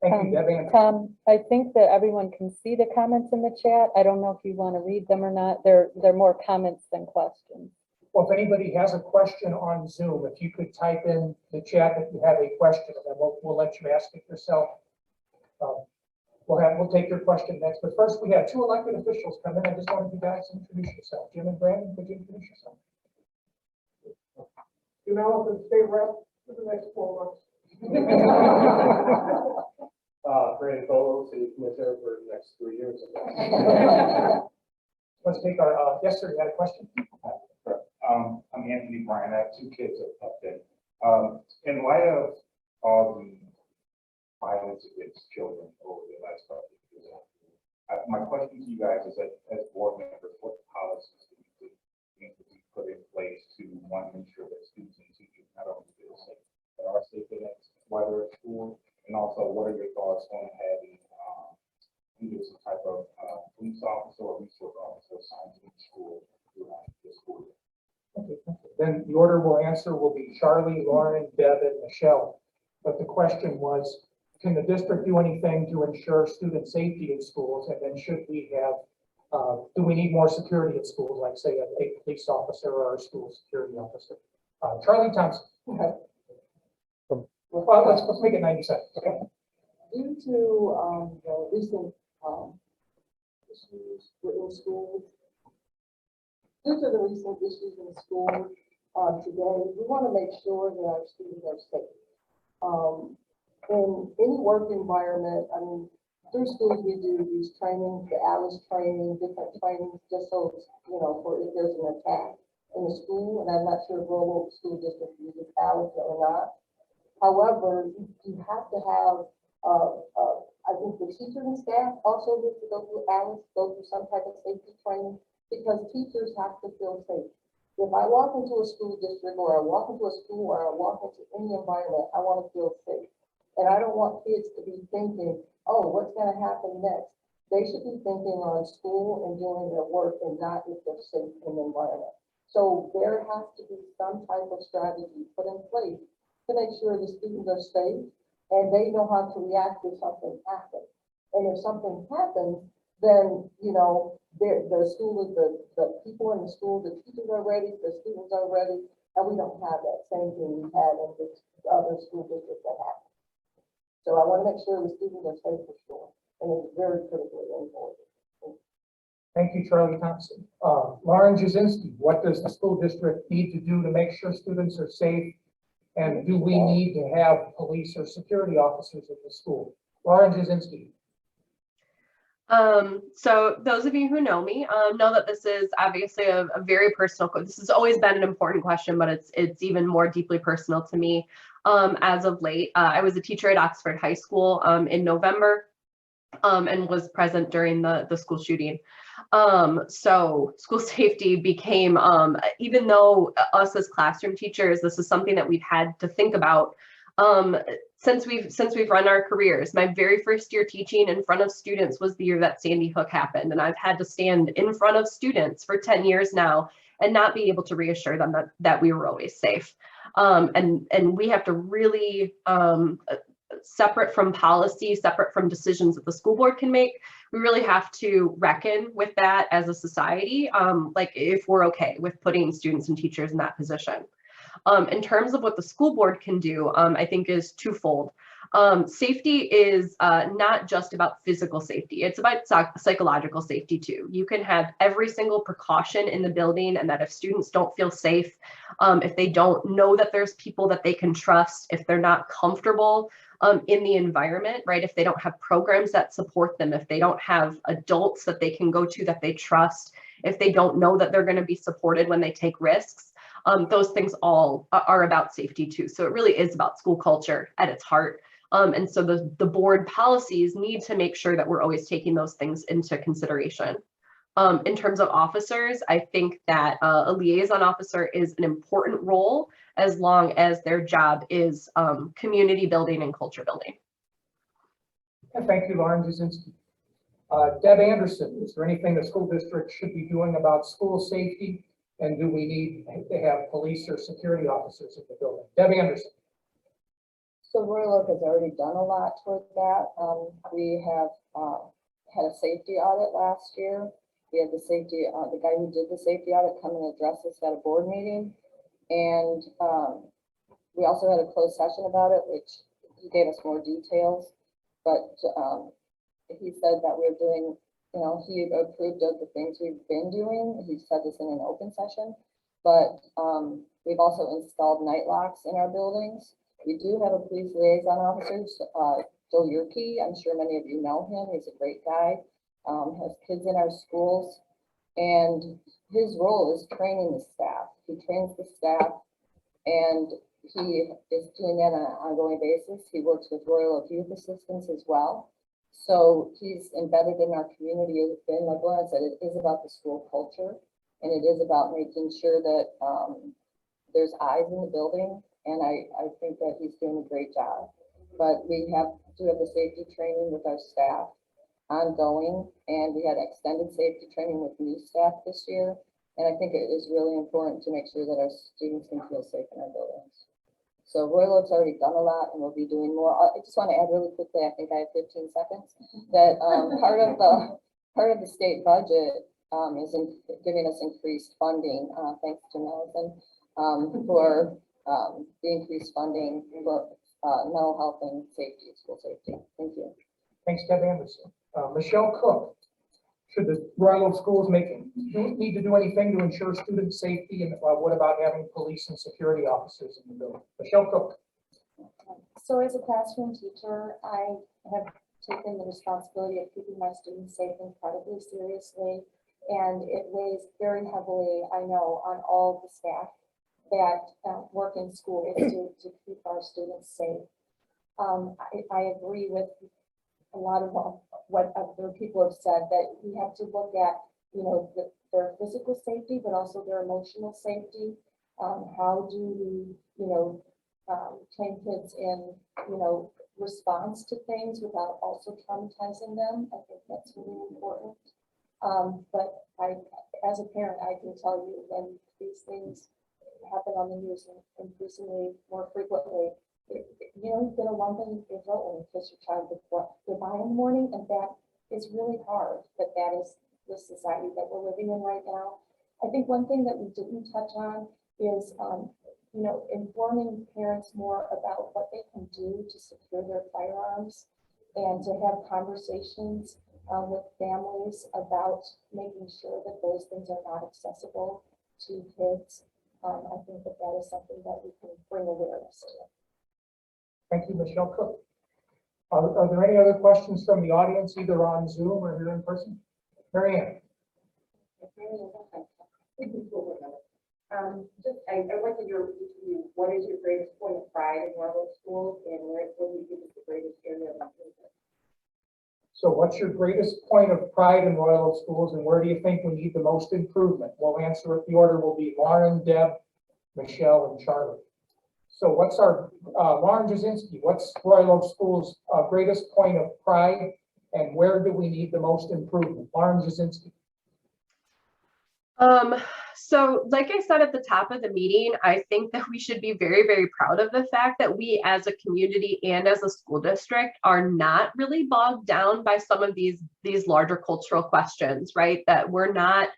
Thank you, Deb Anderson.
Tom, I think that everyone can see the comments in the chat. I don't know if you want to read them or not. They're more comments than questions.
Well, if anybody has a question on Zoom, if you could type in the chat that you have a question, and then we'll let you ask it yourself. We'll take your question next, but first we have two elected officials come in. I just wanted you guys to introduce yourself. Jim and Brandon, could you introduce yourself?
You know, the state rep for the next 4 months.
Brandon Cole, City Commissioner for the next 3 years.
Let's take our, yes, sir, you had a question?
I'm Anthony Bryan. I have 2 kids up there. In light of all the violence against children over the last couple of years, my question to you guys is that as board members, what policies do you think need to be put in place to, one, ensure that students and teachers not only feel safe, but are safe while they're at school? And also, what are your thoughts on having either some type of police officer or resource officer assigned to each school throughout the school year?
Okay, thank you. Then the order we'll answer will be Charlie, Lauren, Deb, and Michelle. But the question was, can the district do anything to ensure student safety in schools? And then should we have, do we need more security at schools, like say a police officer or a school security officer? Charlie Thompson. Well, let's make it 90 seconds. Okay.
Due to the recent issues within schools, due to the recent issues in schools today, we want to make sure that our students are safe. In any work environment, I mean, through schools we do these trainings, the ALICE training, different trainings, just so, you know, for if there's an attack in the school, and I'm not sure if Royal School District uses ALICE or not. However, you have to have, I think the teachers and staff also need to go through ALICE, go through some type of safety training, because teachers have to feel safe. If I walk into a school district, or I walk into a school, or I walk into any environment, I want to feel safe. And I don't want kids to be thinking, oh, what's going to happen next? They should be thinking on school and doing their work, and not if they're safe in the environment. So there has to be some type of strategy put in place to make sure the students are safe and they know how to react if something happens. And if something happens, then, you know, the school, the people in the school, the teachers are ready, the students are ready, and we don't have that same thing we had in the other school districts that happened. So I want to make sure the students are safe for sure, and it's very critically important.
Thank you, Charlie Thompson. Lauren Jasinski, what does the school district need to do to make sure students are safe? And do we need to have police or security officers at the school? Lauren Jasinski.
So those of you who know me know that this is obviously a very personal. This has always been an important question, but it's even more deeply personal to me as of late. I was a teacher at Oxford High School in November and was present during the school shooting. So school safety became, even though us as classroom teachers, this is something that we've had to think about since we've run our careers. My very first year teaching in front of students was the year that Sandy Hook happened, and I've had to stand in front of students for 10 years now and not be able to reassure them that we were always safe. And we have to really, separate from policy, separate from decisions that the school board can make, we really have to reckon with that as a society, like if we're okay with putting students and teachers in that position. In terms of what the school board can do, I think is twofold. Safety is not just about physical safety. It's about psychological safety too. You can have every single precaution in the building, and that if students don't feel safe, if they don't know that there's people that they can trust, if they're not comfortable in the environment, right? If they don't have programs that support them, if they don't have adults that they can go to that they trust, if they don't know that they're going to be supported when they take risks, those things all are about safety too. So it really is about school culture at its heart. And so the board policies need to make sure that we're always taking those things into consideration. In terms of officers, I think that a liaison officer is an important role as long as their job is community building and culture building.
And thank you, Lauren Jasinski. Deb Anderson, is there anything the school district should be doing about school safety? And do we need to have police or security officers in the building? Deb Anderson.
So Royal Oak has already done a lot toward that. We have had a safety audit last year. We had the safety, the guy who did the safety audit come and address us at a board meeting. And we also had a closed session about it, which he gave us more details. But he said that we're doing, you know, he approved of the things we've been doing. He said this in an open session. But we've also installed night locks in our buildings. We do have a police liaison officer, Joe Yerke. I'm sure many of you know him. He's a great guy. Has kids in our schools. And his role is training the staff. He trains the staff, and he is doing that on an ongoing basis. He works with Royal Oak Youth Assistance as well. So he's embedded in our community. And like Lauren said, it is about the school culture, and it is about making sure that there's eyes in the building. And I think that he's doing a great job. But we have to have the safety training with our staff ongoing, and we had extended safety training with new staff this year. And I think it is really important to make sure that our students can feel safe in our buildings. So Royal Oak's already done a lot, and we'll be doing more. I just want to add really quickly, I think I have 15 seconds, that part of the state budget is giving us increased funding, thanks to Nelson, for the increased funding for mental health and safety, school safety. Thank you.
Thanks, Deb Anderson. Michelle Cook, should the Royal Oak schools need to do anything to ensure student safety? And what about having police and security officers in the building? Michelle Cook.
So as a classroom teacher, I have taken the responsibility of keeping my students safe incredibly seriously. And it weighs very heavily, I know, on all the staff that work in schools to keep our students safe. I agree with a lot of what other people have said, that we have to look at, you know, their physical safety, but also their emotional safety. How do we, you know, train kids in, you know, response to things without also traumatizing them? I think that's really important. But as a parent, I can tell you when these things happen on the news increasingly more frequently, you know, you get a lump in your throat when you kiss your child goodbye in the morning, and that is really hard. But that is the society that we're living in right now. I think one thing that we didn't touch on is, you know, informing parents more about what they can do to secure their firearms, and to have conversations with families about making sure that those things are not accessible to kids. I think that is something that we can bring awareness to.
Thank you, Michelle Cook. Are there any other questions from the audience, either on Zoom or here in person? Mary Ann.
I'd like to hear what is your greatest point of pride in one of those schools, and what do you think is the greatest area of improvement?
So what's your greatest point of pride in Royal Oak schools, and where do you think we need the most improvement? We'll answer it. The order will be Lauren, Deb, Michelle, and Charlie. So what's our, Lauren Jasinski, what's Royal Oak schools' greatest point of pride, and where do we need the most improvement? Lauren Jasinski.
So like I said at the top of the meeting, I think that we should be very, very proud of the fact that we as a community and as a school district are not really bogged down by some of these larger cultural questions, right? That we're not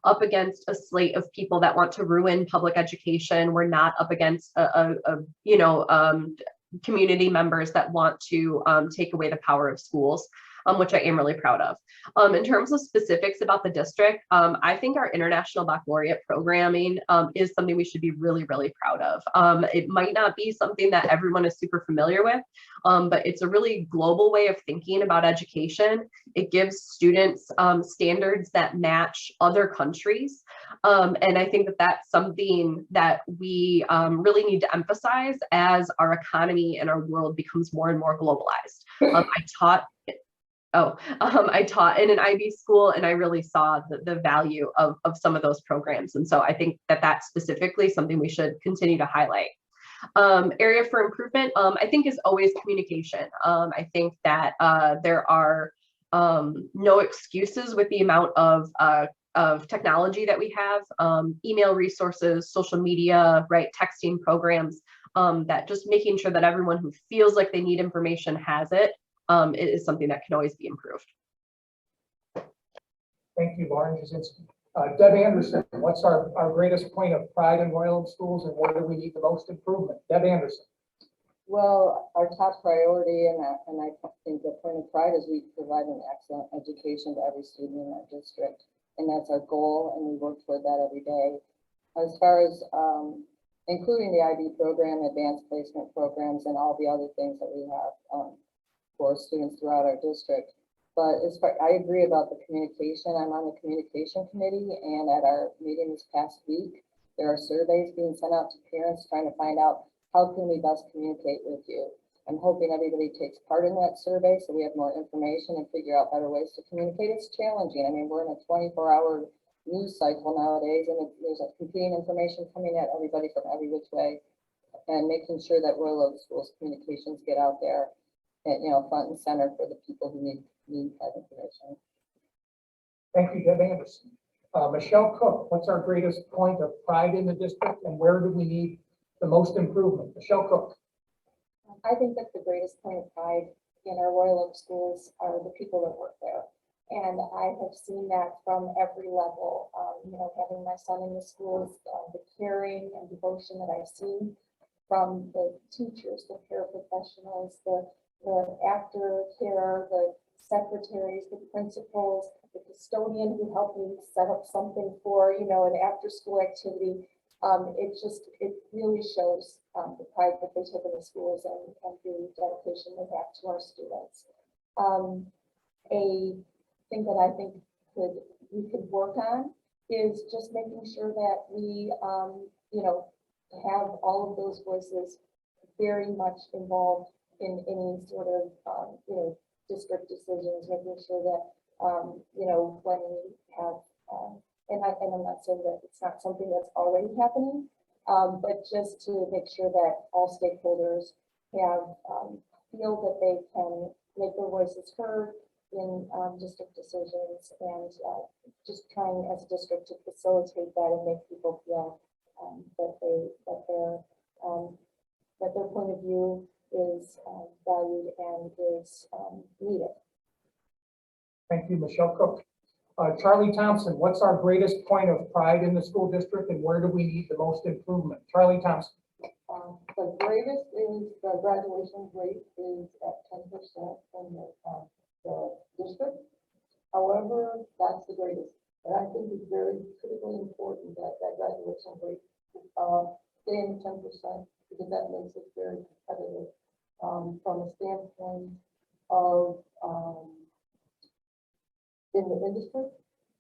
up against a slate of people that want to ruin public education. We're not up against community members that want to take away the power of schools. Which I am really proud of. In terms of specifics about the district, I think our International Baccalaureate programming is something we should be really, really proud of. It might not be something that everyone is super familiar with, but it's a really global way of thinking about education. It gives students standards that match other countries. And I think that that's something that we really need to emphasize as our economy and our world becomes more and more globalized. I taught in an IB school, and I really saw the value of some of those programs. And so I think that that's specifically something we should continue to highlight. Area for improvement, I think, is always communication. I think that there are no excuses with the amount of technology that we have, email resources, social media, right, texting programs, that just making sure that everyone who feels like they need information has it. It is something that can always be improved.
Thank you, Lauren Jasinski. Deb Anderson, what's our greatest point of pride in Royal Oak Schools and where do we need the most improvement? Deb Anderson.
Well, our top priority, and I think the point of pride is we provide an excellent education to every student in our district. And that's our goal, and we work toward that every day. As far as including the IB program, advanced placement programs, and all the other things that we have for students throughout our district. But as far, I agree about the communication. I'm on the communication committee, and at our meeting this past week, there are surveys being sent out to parents trying to find out how can we best communicate with you. I'm hoping everybody takes part in that survey so we have more information and figure out better ways to communicate. It's challenging. I mean, we're in a 24-hour news cycle nowadays, and there's a competing information coming at everybody from every which way, and making sure that Royal Oak Schools communications get out there, and, you know, front and center for the people who need that information.
Thank you, Deb Anderson. Michelle Cook, what's our greatest point of pride in the district and where do we need the most improvement? Michelle Cook.
I think that the greatest point of pride in our Royal Oak schools are the people that work there. And I have seen that from every level, you know, having my son in the schools, the caring and devotion that I've seen from the teachers, the paraprofessionals, the aftercare, the secretaries, the principals, the custodian who helped me set up something for, you know, an after-school activity. It really shows the pride that they take in the schools and the dedication they have to our students. A thing that I think we could work on is just making sure that we, you know, have all of those voices very much involved in any sort of, you know, district decisions, making sure that, you know, when we have, and I'm not saying that it's not something that's already happening, but just to make sure that all stakeholders have, feel that they can make their voices heard in district decisions, and just trying as a district to facilitate that and make people feel that their point of view is valued and is needed.
Thank you, Michelle Cook. Charlie Thompson, what's our greatest point of pride in the school district and where do we need the most improvement? Charlie Thompson.
The greatest is the graduation rate is at 10% in the district. However, that's the greatest. And I think it's very critically important that that graduation rate stay in 10% because that makes it very competitive from a standpoint of in the industry,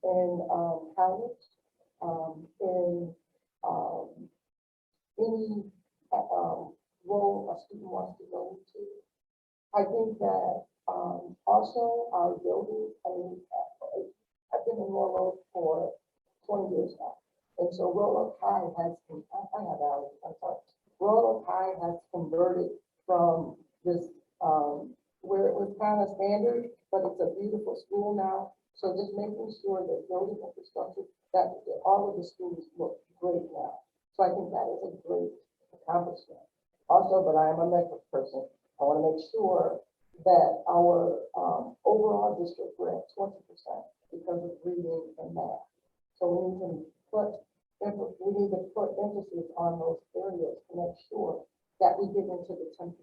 in college, in any role a student wants to go into. I think that also our buildings, I mean, I've been in Royal Oak for 20 years now. And so Royal Oak High has, Royal Oak High has converted from this, where it was kind of standard, but it's a beautiful school now. So just making sure that building infrastructure, that all of the schools look great now. So I think that is a great accomplishment. Also, but I am a metric person. I want to make sure that our overall district, we're at 20% because of reading and math. So we need to put emphasis on those areas to make sure that we get into the 10%.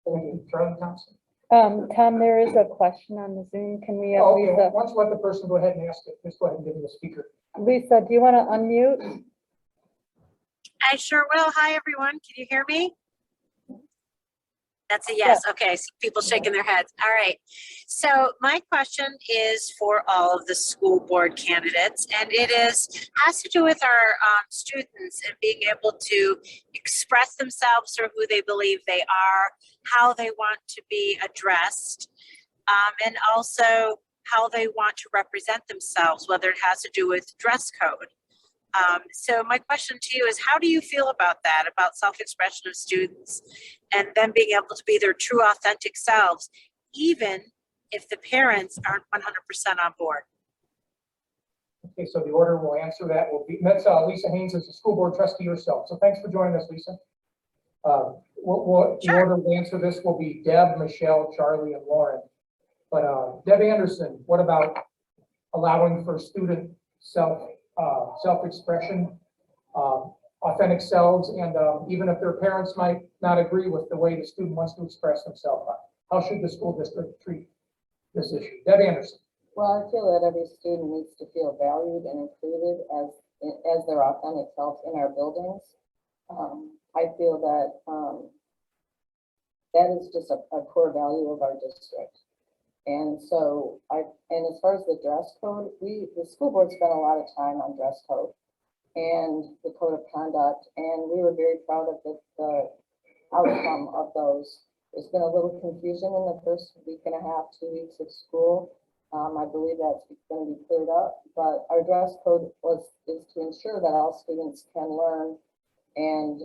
Thank you, Charlie Thompson.
Tom, there is a question on the Zoom. Can we,
Okay,
Lisa?
once let the person go ahead and ask it, just go ahead and give me the speaker.
Lisa, do you want to unmute?
I sure will. Hi, everyone. Can you hear me? That's a yes. Okay, so people shaking their heads. All right. So my question is for all of the school board candidates, and it has to do with our students and being able to express themselves or who they believe they are, how they want to be addressed, and also how they want to represent themselves, whether it has to do with dress code. So my question to you is, how do you feel about that, about self-expression of students and them being able to be their true authentic selves, even if the parents aren't 100% on board?
Okay, so the order will answer that will be, Lisa Haynes is the school board trustee herself. So thanks for joining us, Lisa. The order to answer this will be Deb, Michelle, Charlie, and Lauren. But Deb Anderson, what about allowing for student self-expression, authentic selves, and even if their parents might not agree with the way the student wants to express themselves, how should the school district treat this issue? Deb Anderson.
Well, I feel that every student needs to feel valued and included as their authentic selves in our buildings. I feel that that is just a core value of our district. And so and as far as the dress code, the school board spent a lot of time on dress code and the code of conduct, and we were very proud of the outcome of those. There's been a little confusion in the first week and a half, 2 weeks of school. I believe that's going to be cleared up, but our dress code is to ensure that all students can learn and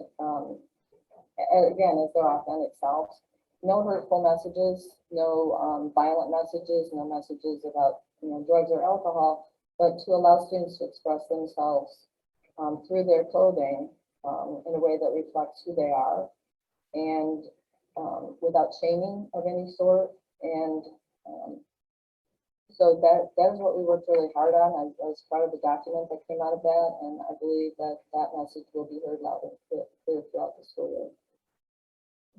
again, as their authentic selves. No hurtful messages, no violent messages, no messages about drugs or alcohol, but to allow students to express themselves through their clothing in a way that reflects who they are, and without shaming of any sort. And so that is what we worked really hard on. I was proud of the document that came out of that, and I believe that message will be heard loud and clear throughout the school year.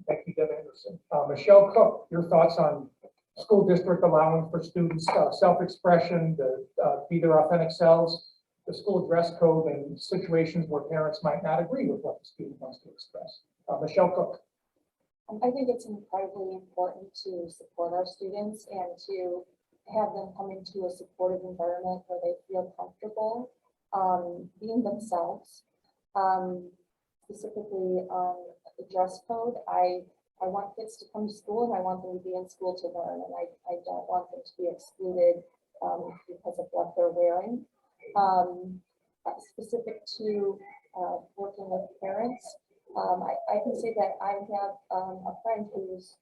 Thank you, Deb Anderson. Michelle Cook, your thoughts on school district allowing for students self-expression, to be their authentic selves, the school dress code, and situations where parents might not agree with what the student wants to express. Michelle Cook.
I think it's incredibly important to support our students and to have them come into a supportive environment where they feel comfortable being themselves. Specifically on the dress code, I want kids to come to school and I want them to be in school to learn, and I don't want them to be excluded because of what they're wearing. Specific to working with parents, I can say that I have a friend whose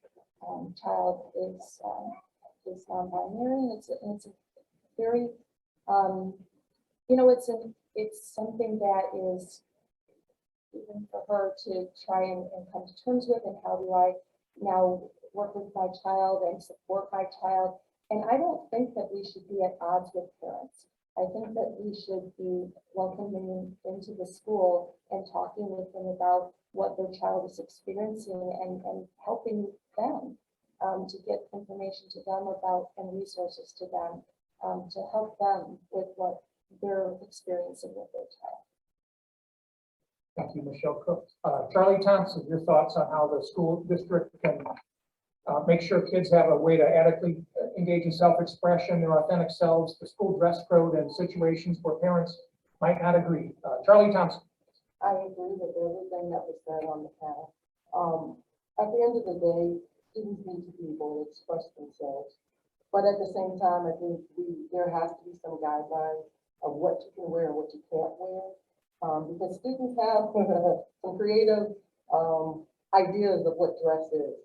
child is non-binary, and it's a very, it's something that is even for her to try and come to terms with, and how do I now work with my child and support my child. And I don't think that we should be at odds with parents. I think that we should be welcoming them into the school and talking with them about what their child is experiencing, and helping them to get information to them about, and resources to them to help them with what they're experiencing with their child.
Thank you, Michelle Cook. Charlie Thompson, your thoughts on how the school district can make sure kids have a way to adequately engage in self-expression, their authentic selves, the school dress code, and situations where parents might not agree. Charlie Thompson.
I agree with everything that was said on the panel. At the end of the day, students need to be able to express themselves. But at the same time, I think there has to be some guidelines of what you can wear and what you can't wear. Because students have some creative ideas of what dress is,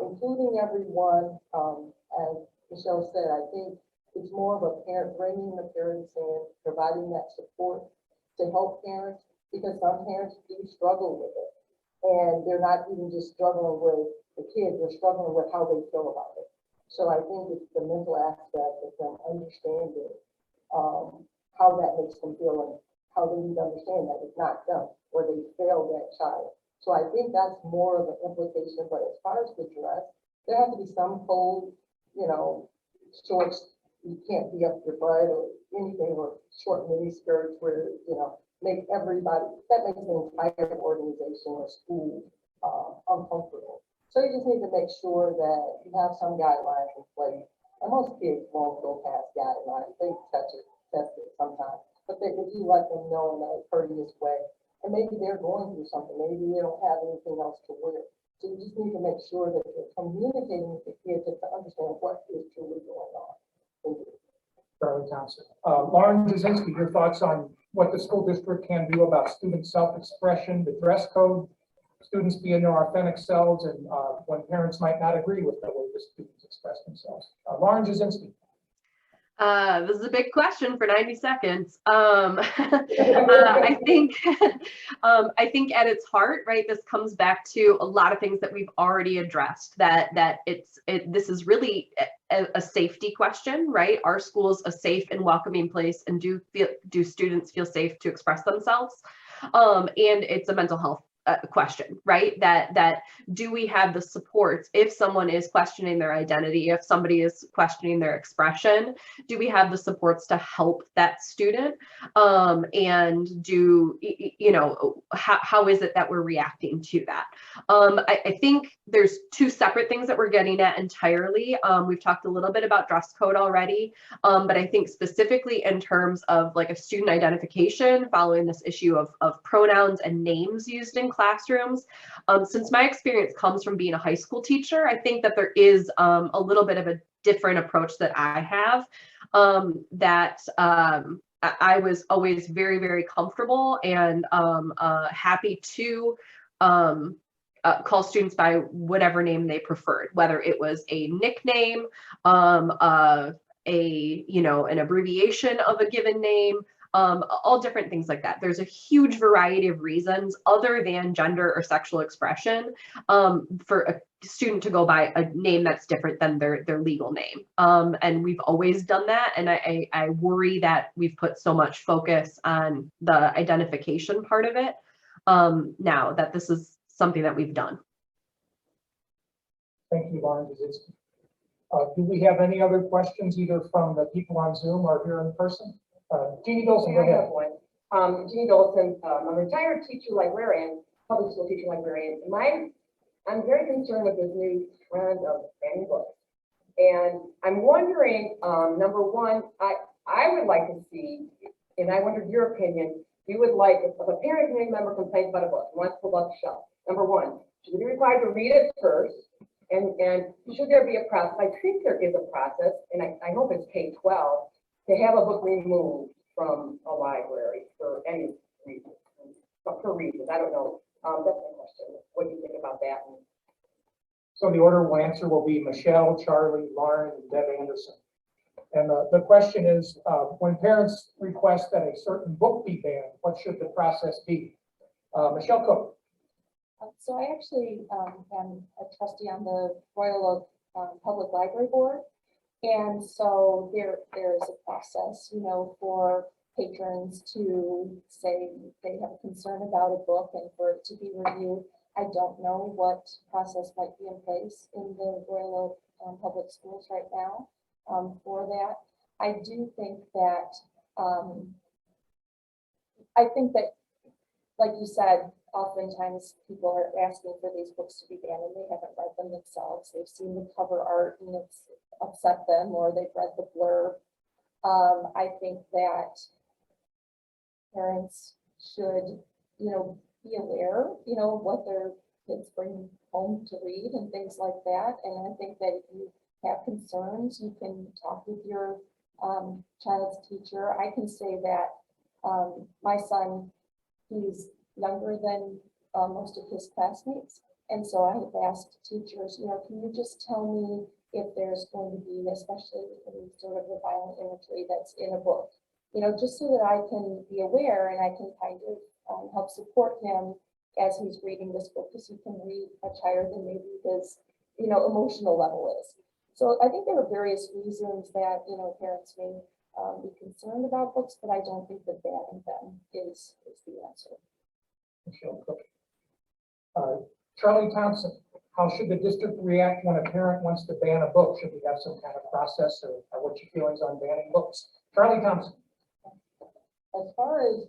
including everyone. As Michelle said, I think it's more of a parent, bringing the parents in, providing that support to help parents, because some parents do struggle with it. And they're not even just struggling with the kids, they're struggling with how they feel about it. So I think it's the mental aspect of them understanding how that makes them feel, and how they need to understand that it's not them, or they failed that child. So I think that's more of an implication. But as far as the dress, there has to be some code, shorts, you can't be up your butt or anything, or short mini skirts where, make everybody, that makes the entire organization or school uncomfortable. So you just need to make sure that you have some guidelines in place. And most kids won't go past guidelines. They test it sometimes. But if you let them know in a courteous way, and maybe they're going through something, maybe they don't have anything else to wear. So you just need to make sure that you're communicating with the kids to understand what is truly going on. Thank you.
Charlie Thompson. Lauren Jasinski, your thoughts on what the school district can do about student self-expression, the dress code, students being their authentic selves, and when parents might not agree with the way the students express themselves. Lauren Jasinski.
This is a big question for 90 seconds. I think, I think at its heart, right, this comes back to a lot of things that we've already addressed, that this is really a safety question, right? Are schools a safe and welcoming place, and do students feel safe to express themselves? And it's a mental health question, right? That do we have the supports if someone is questioning their identity, if somebody is questioning their expression, do we have the supports to help that student? And do, you know, how is it that we're reacting to that? I think there's two separate things that we're getting at entirely. We've talked a little bit about dress code already, but I think specifically in terms of like a student identification, following this issue of pronouns and names used in classrooms. Since my experience comes from being a high school teacher, I think that there is a little bit of a different approach that I have, that I was always very, very comfortable and happy to call students by whatever name they preferred, whether it was a nickname, you know, an abbreviation of a given name, all different things like that. There's a huge variety of reasons other than gender or sexual expression for a student to go by a name that's different than their legal name. And we've always done that. And I worry that we've put so much focus on the identification part of it now that this is something that we've done.
Thank you, Lauren Jasinski. Do we have any other questions either from the people on Zoom or here in person? Jeannie Dolson, go
I have
ahead.
one. Jeannie Dolson, I'm a retired teacher librarian, public school teacher librarian. I'm very concerned with this new trend of banning books. And I'm wondering, number one, I would like to see, and I wondered your opinion, you would like, if a parent committee member complains about a book, wants to pull up the shelf, number one, should we be required to read it first? And should there be a process? I think there is a process, and I hope it's K-12, to have a book removed from a library for any reason, for reasons, I don't know. That's my question. What do you think about that?
So the order will answer will be Michelle, Charlie, Lauren, and Deb Anderson. And the question is, when parents request that a certain book be banned, what should the process be? Michelle Cook.
So I actually am a trustee on the Royal Oak Public Library Board. And so there is a process, you know, for patrons to say they have a concern about a book and for it to be reviewed. I don't know what process might be in place in the Royal Oak Public Schools right now for that. I do think that, like you said, oftentimes people are asking for these books to be banned and they haven't read them themselves. They've seen the cover art and it's upset them, or they've read the blurb. I think that parents should, you know, be aware, you know, what their kids bring home to read and things like that. And I think that if you have concerns, you can talk with your child's teacher. I can say that my son, he's younger than most of his classmates. And so I have asked teachers, you know, can you just tell me if there's going to be, especially in sort of the violent imagery that's in a book, you know, just so that I can be aware and I can kind of help support him as he's reading this book, because he can read much higher than maybe his, you know, emotional level is. So I think there are various reasons that, you know, parents may be concerned about books, but I don't think that banning them is the answer.
Michelle Cook. Charlie Thompson, how should the district react when a parent wants to ban a book? Should we have some kind of process, or what's your feelings on banning books? Charlie Thompson.
As far as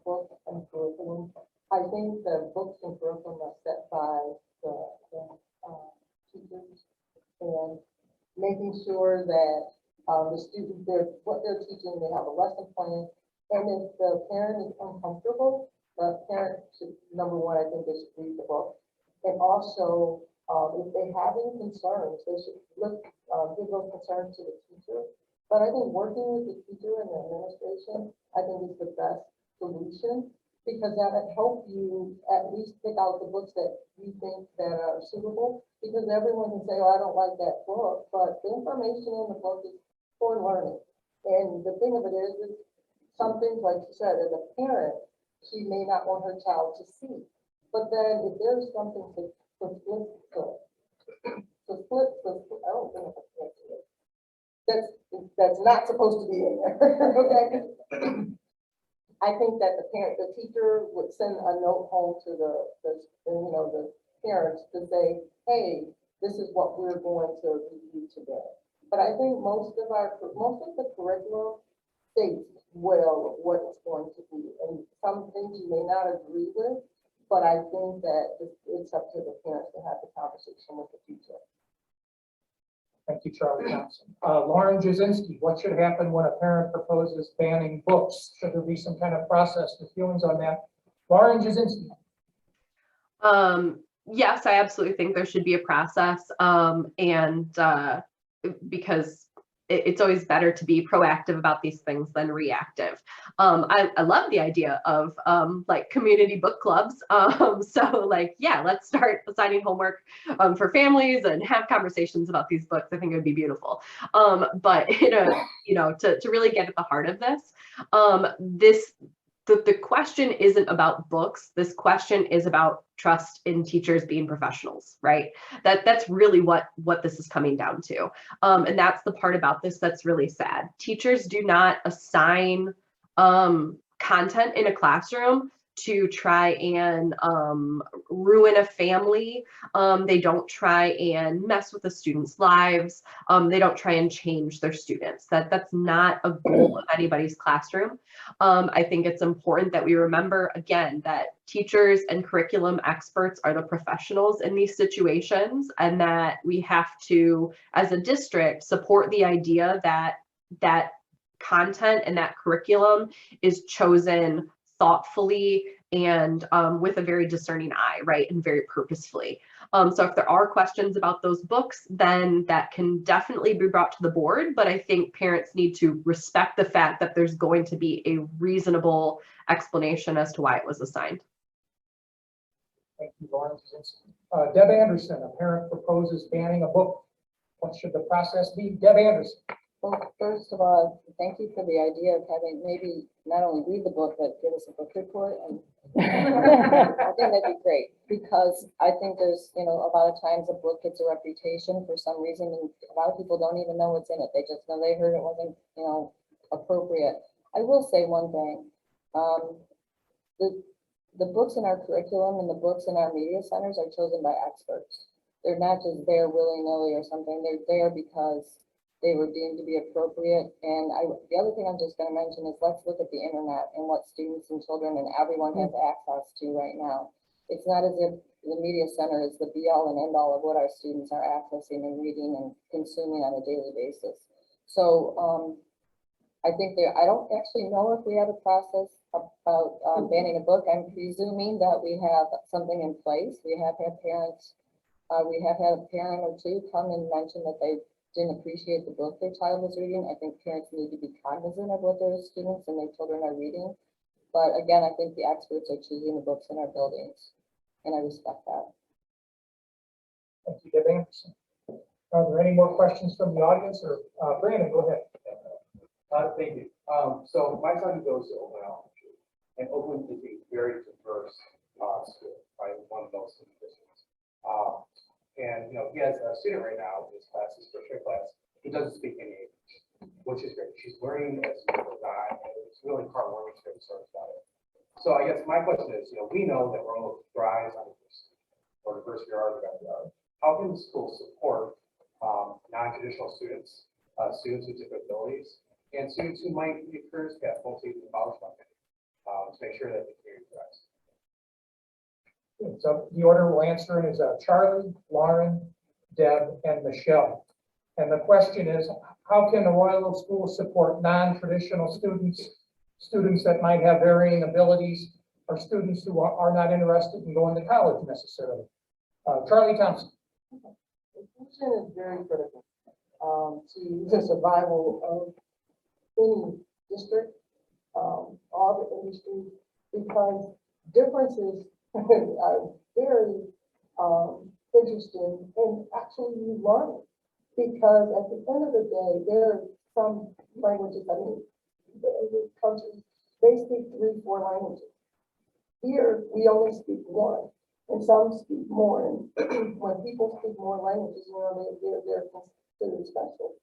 books and curriculum, I think the books and curriculum are set by the teachers, and making sure that the students, what they're teaching, they have a lesson plan. And if the parent is uncomfortable, the parent should, number one, I think they should read the book. And also, if they have any concerns, they should give those concerns to the teacher. But I think working with the teacher and the administration, I think is the best solution, because that would help you at least pick out the books that you think that are suitable. Because everyone can say, oh, I don't like that book, but the information in the book is for learning. And the thing of it is some things, like you said, as a parent, she may not want her child to see. But then if there's something to flip, I don't think that's not supposed to be in there, okay? I think that the teacher would send a note home to the parents to say, hey, this is what we're going to review today. But I think most of the curriculum states well what it's going to be. And some things you may not agree with, but I think that it's up to the parents to have the conversation with the teacher.
Thank you, Charlie Thompson. Lauren Jasinski, what should happen when a parent proposes banning books? Should there be some kind of process? Your feelings on that? Lauren Jasinski.
Yes, I absolutely think there should be a process. Because it's always better to be proactive about these things than reactive. I love the idea of like community book clubs. So like, yeah, let's start assigning homework for families and have conversations about these books. I think it would be beautiful. But to really get at the heart of this, the question isn't about books. This question is about trust in teachers being professionals, right? That's really what this is coming down to. And that's the part about this that's really sad. Teachers do not assign content in a classroom to try and ruin a family. They don't try and mess with the students' lives. They don't try and change their students. That's not a goal of anybody's classroom. I think it's important that we remember, again, that teachers and curriculum experts are the professionals in these situations, and that we have to, as a district, support the idea that content and that curriculum is chosen thoughtfully and with a very discerning eye, right, and very purposefully. So if there are questions about those books, then that can definitely be brought to the board, but I think parents need to respect the fact that there's going to be a reasonable explanation as to why it was assigned.
Thank you, Lauren. Deb Anderson, a parent proposes banning a book. What should the process be? Deb Anderson.
Well, first of all, thank you for the idea of having maybe not only read the book, but give us a book report. And I think that'd be great, because I think there's, a lot of times a book gets a reputation for some reason, and a lot of people don't even know what's in it. They just know they heard it wasn't, appropriate. I will say one thing. The books in our curriculum and the books in our media centers are chosen by experts. They're not just there willy-nilly or something. They're there because they were deemed to be appropriate. And the other thing I'm just going to mention is, let's look at the internet and what students and children and everyone has access to right now. It's not as if the media center is the be all and end all of what our students are accessing and reading and consuming on a daily basis. So I think I don't actually know if we have a process about banning a book. I'm presuming that we have something in place. We have had parents, we have had a parent or two come and mention that they didn't appreciate the book their child was reading. I think parents need to be cognizant of what their students and their children are reading. But again, I think the experts are choosing the books in our buildings, and I respect that.
Thank you, Deb Anderson. Are there any more questions from the audience? Or Brandon, go ahead.
Thank you. So my son goes to Oakland Elementary, and Oakland is a very diverse school, right? One of those districts. And he has a student right now in his class, his first grade class, who doesn't speak any English, which is great. She's learning as we go on, and it's really heartwarming to hear stories about it. So I guess my question is, we know that Roanoke thrives on diversity, or diversity or backyard. How can the school support non-traditional students, students with different abilities, and students who might be careers path, mostly in the college market, to make sure that the community thrives?
So the order we'll answer is Charlie, Lauren, Deb, and Michelle. And the question is, how can the Royal Oak School support non-traditional students that might have varying abilities, or students who are not interested in going to college necessarily? Charlie Thompson.
Inclusion is very critical to the survival of any district, all the industries, because differences are very interesting and actually you learn, because at the end of the day, there are some languages, I mean, the countries, they speak 3, 4 languages. Here, we only speak one, and some speak more, and when people speak more languages, you know, they're considered special.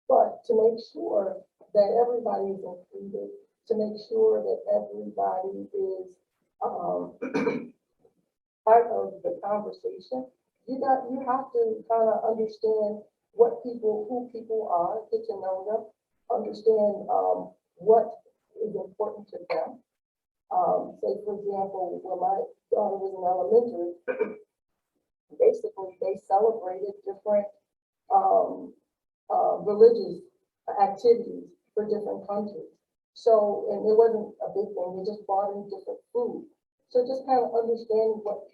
But to make sure that everybody is included, to make sure that everybody is, part of the conversation, you have to kind of understand who people are, get to know them, understand, what is important to them. Say, for example, when my daughter was in elementary, basically they celebrated different religious activities for different countries. So, and it wasn't a big thing, they just brought in different food. So just kind of understanding what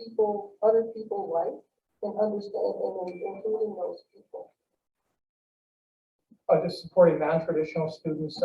other people like, and understand and including those people.
Just supporting non-traditional students,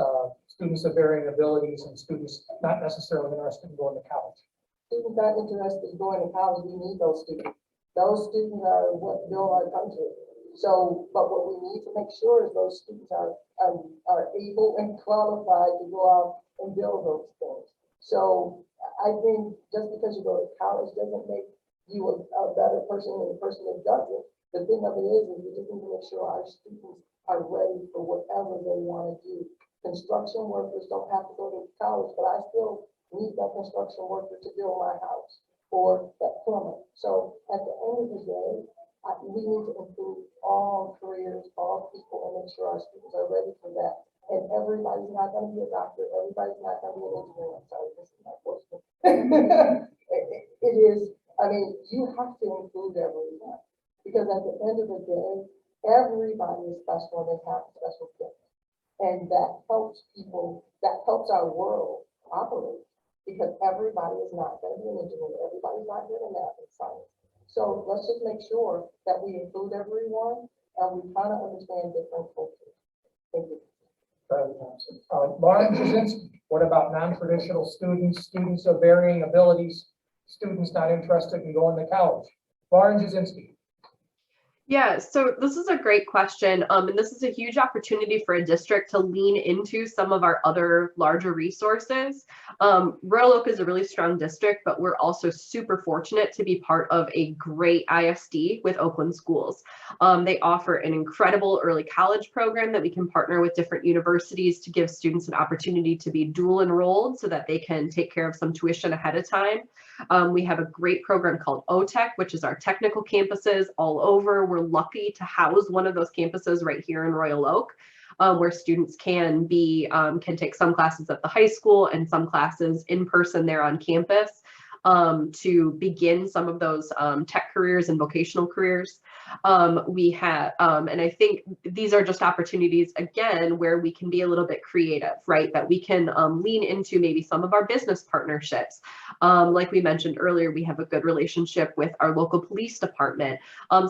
students of varying abilities, and students not necessarily interested in going to college.
Students not interested in going to college, we need those students. Those students are what build our country. So, but what we need to make sure is those students are able and qualified to go out and build those things. So I think just because you go to college doesn't make you a better person than the person that doesn't. The thing of it is we just need to make sure our students are ready for whatever they want to do. Construction workers don't have to go to college, but I still need that construction worker to build my house, or that plumber. So at the end of the day, we need to include all careers, all people, and make sure our students are ready for that. And everybody's not going to be a doctor. Everybody's not going to be an engineer. I'm sorry, this is my question. It is, I mean, you have to include everyone, because at the end of the day, everybody is special and they have a special gift. And that helps people, that helps our world operate, because everybody is not going to be an engineer. Everybody's not good in math and science. So let's just make sure that we include everyone and we kind of understand different cultures. Thank you.
Lauren Jasinski, what about non-traditional students, students of varying abilities, students not interested in going to college? Lauren Jasinski.
Yeah, so this is a great question. And this is a huge opportunity for a district to lean into some of our other larger resources. Royal Oak is a really strong district, but we're also super fortunate to be part of a great ISD with Oakland schools. They offer an incredible early college program that we can partner with different universities to give students an opportunity to be dual enrolled so that they can take care of some tuition ahead of time. We have a great program called OTEC, which is our technical campuses all over. We're lucky to house one of those campuses right here in Royal Oak, where students can take some classes at the high school and some classes in person there on campus to begin some of those tech careers and vocational careers. We have, and I think these are just opportunities, again, where we can be a little bit creative, right? That we can lean into maybe some of our business partnerships. Like we mentioned earlier, we have a good relationship with our local police department.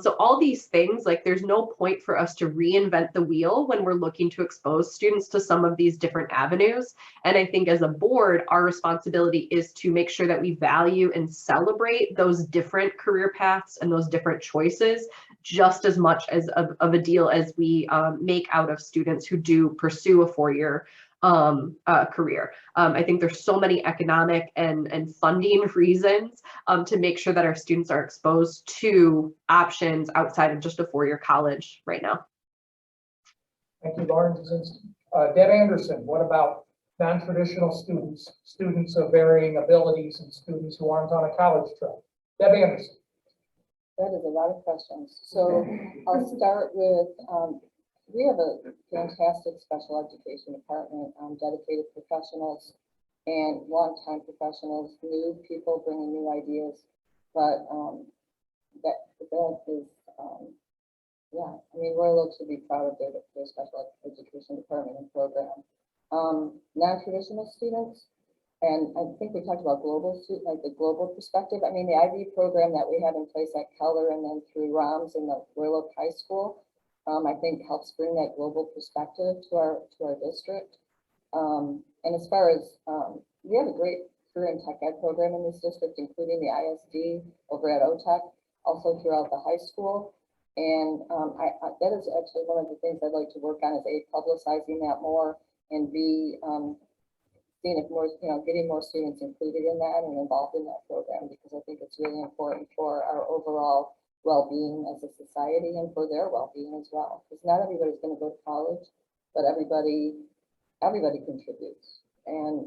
So all these things, like there's no point for us to reinvent the wheel when we're looking to expose students to some of these different avenues. And I think as a board, our responsibility is to make sure that we value and celebrate those different career paths and those different choices just as much as of a deal as we make out of students who do pursue a four-year career. I think there's so many economic and funding reasons to make sure that our students are exposed to options outside of just a four-year college right now.
Thank you, Lauren. Deb Anderson, what about non-traditional students, students of varying abilities, and students who aren't on a college track? Deb Anderson.
That is a lot of questions. So I'll start with, we have a fantastic special education department, dedicated professionals and longtime professionals, new people bringing new ideas. But that is, yeah, I mean, Royal Oak should be proud of their special education department and program. Non-traditional students, and I think we talked about global student, like the global perspective. I mean, the IB program that we have in place at Keller and then through ROMS in the Royal Oak High School, I think helps bring that global perspective to our district. And as far as, we have a great career and tech ed program in this district, including the ISD over at OTEC, also throughout the high school. And that is actually one of the things I'd like to work on is A, publicizing that more, and B, seeing if more, getting more students included in that and involved in that program, because I think it's really important for our overall well-being as a society and for their well-being as well. Because not everybody's going to go to college, but everybody contributes. And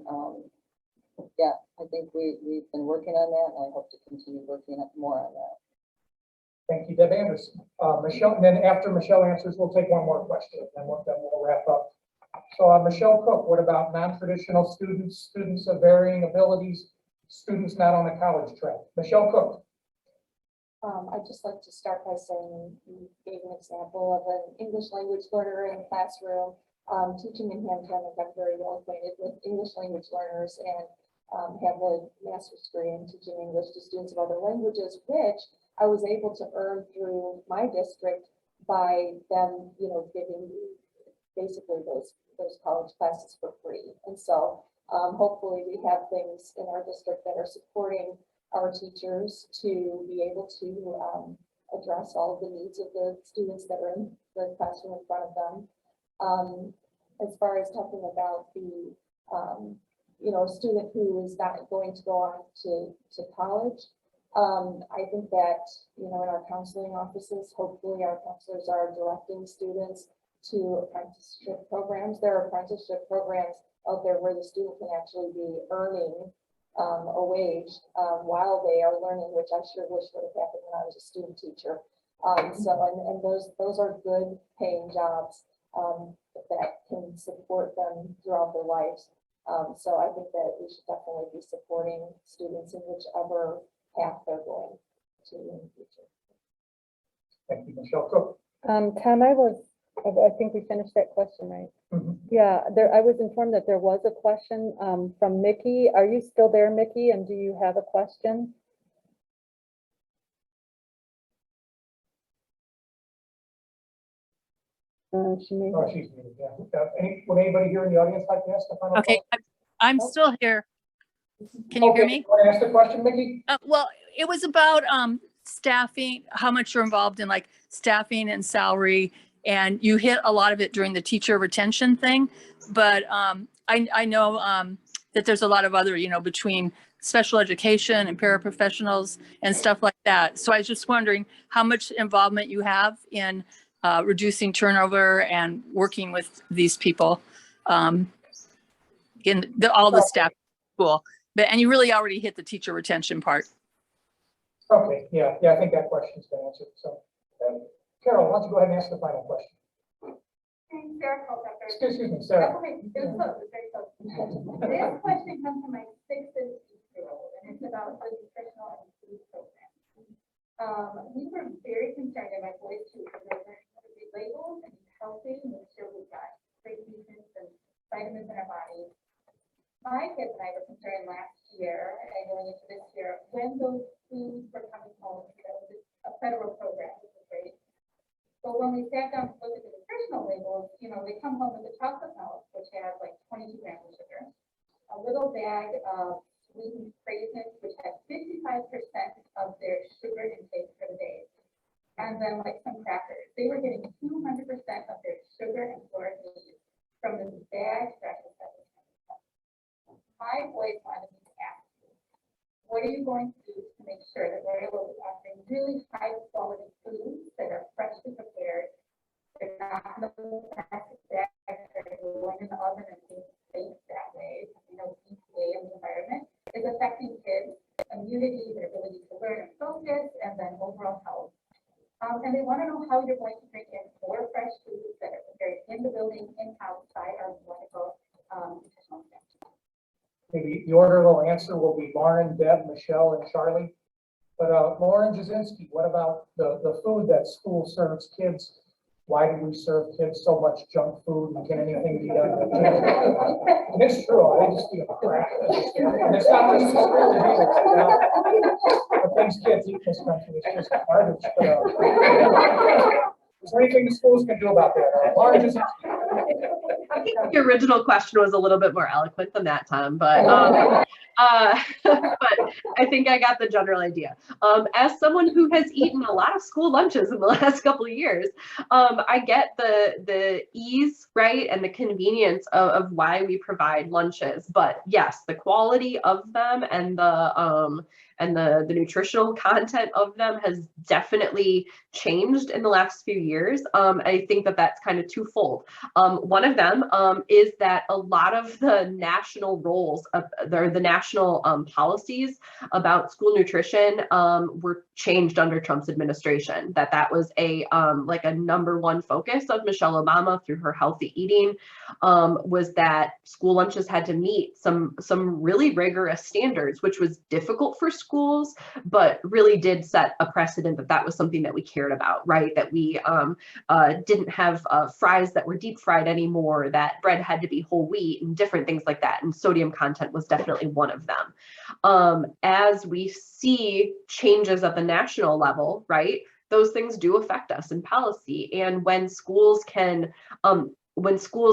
yeah, I think we've been working on that, and I hope to continue working more on that.
Thank you, Deb Anderson. Michelle, and then after Michelle answers, we'll take one more question, and then we'll wrap up. So Michelle Cook, what about non-traditional students, students of varying abilities, students not on the college track? Michelle Cook.
I'd just like to start by saying you gave an example of an English language learner in the classroom teaching in Hampton. I'm very well acquainted with English language learners and have a master's degree in teaching English to students of other languages, which I was able to earn through my district by them, giving basically those college classes for free. And so hopefully we have things in our district that are supporting our teachers to be able to address all of the needs of the students that are in the classroom in front of them. As far as talking about the student who is not going to go on to college, I think that, in our counseling offices, hopefully our counselors are directing students to apprenticeship programs. There are apprenticeship programs out there where the student can actually be earning a wage while they are learning, which I sure wish would have happened when I was a student teacher. Those are good paying jobs that can support them throughout their lives. So I think that we should definitely be supporting students in whichever path they're going to in the future.
Thank you, Michelle Cook.
Tom, I think we finished that question, right?
Mhm.
Yeah, I was informed that there was a question from Mickey. Are you still there, Mickey? And do you have a question? She may.
Oh, she's muted, yeah. Would anybody here in the audience like to ask the final
Okay,
question?
I'm still here. Can you hear me?
You want to ask the question, Mickey?
Well, it was about staffing, how much you're involved in like staffing and salary, and you hit a lot of it during the teacher retention thing. But I know that there's a lot of other, between special education and paraprofessionals and stuff like that. So I was just wondering how much involvement you have in reducing turnover and working with these people in all the staff school. And you really already hit the teacher retention part.
Okay, yeah, I think that question's been answered. So, Carol, why don't you go ahead and ask the final question?
Sarah Culpepper.
Excuse me, Sarah.
Okay, it was close, it's very close. This question comes from my 6th and 8th-year-old, and it's about the nutritional and food program. We were very concerned, and my boys too, because they're learning how to read labels and eat healthy and make sure we've got great nutrients and vitamins in our bodies. My kids and I were concerned last year and going into this year when those foods were coming home. It's a federal program, which is great. But when we sat down to look at the nutritional labels, they come home with a chocolate milk, which has like 22 grams of sugar, a little bag of sweetened raisins, which has 55% of their sugar intake for the day, and then like some crackers. They were getting 200% of their sugar and flour needs from this bag breakfast that was coming home. My boys wanted me to ask you, what are you going to do to make sure that we're able to offering really high quality foods that are freshly prepared? They're not in the plastic bags, they're going in the oven and being baked that way. EPA in the environment is affecting kids' immunity, their ability to learn and focus, and then overall health. And they want to know how you're going to bring in more fresh foods that are prepared in the building, in-house by our wonderful nutritional staff.
Maybe the order will answer will be Lauren, Deb, Michelle, and Charlie. But Lauren Jasinski, what about the food that school serves kids? Why do we serve kids so much junk food? And can anything be done? And it's true, I just feel crap. And it's not just the things kids eat in this country, it's just garbage. Is there anything the schools can do about that? Lauren Jasinski.
I think the original question was a little bit more eloquent than that, Tom, but but I think I got the general idea. As someone who has eaten a lot of school lunches in the last couple of years, I get the ease, right, and the convenience of why we provide lunches. But yes, the quality of them and the nutritional content of them has definitely changed in the last few years. I think that that's kind of twofold. One of them is that a lot of the national roles of the national policies about school nutrition were changed under Trump's administration. That was a like a #1 focus of Michelle Obama through her healthy eating, was that school lunches had to meet some really rigorous standards, which was difficult for schools, but really did set a precedent that was something that we cared about, right? That we didn't have fries that were deep fried anymore, that bread had to be whole wheat and different things like that. And sodium content was definitely one of them. As we see changes at the national level, right, those things do affect us in policy. And when schools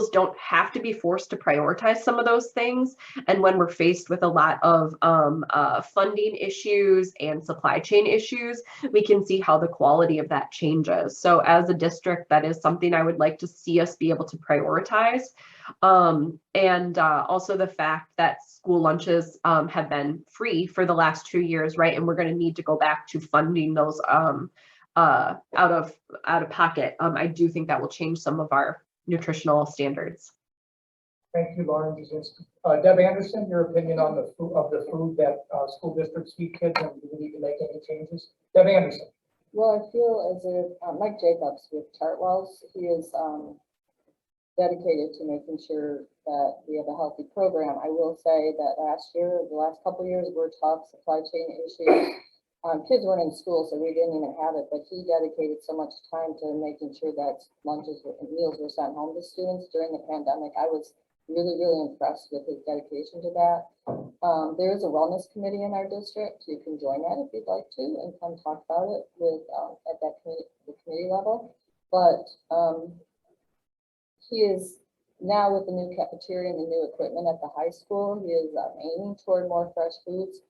don't have to be forced to prioritize some of those things, and when we're faced with a lot of funding issues and supply chain issues, we can see how the quality of that changes. So as a district, that is something I would like to see us be able to prioritize. And also the fact that school lunches have been free for the last 2 years, right? And we're going to need to go back to funding those out of pocket. I do think that will change some of our nutritional standards.
Thank you, Lauren Jasinski. Deb Anderson, your opinion on the food that school districts feed kids, and do we need to make any changes? Deb Anderson.
Well, I feel as if Mike Jacobs with Chartwell's, he is dedicated to making sure that we have a healthy program. I will say that the last couple of years were tough, supply chain issues. Kids weren't in school, so we didn't even have it, but he dedicated so much time to making sure that lunches and meals were sent home to students during the pandemic. I was really, really impressed with his dedication to that. There is a wellness committee in our district. You can join that if you'd like to and come talk about it at that committee level. But he is now, with the new cafeteria and the new equipment at the high school, he is aiming toward more fresh foods.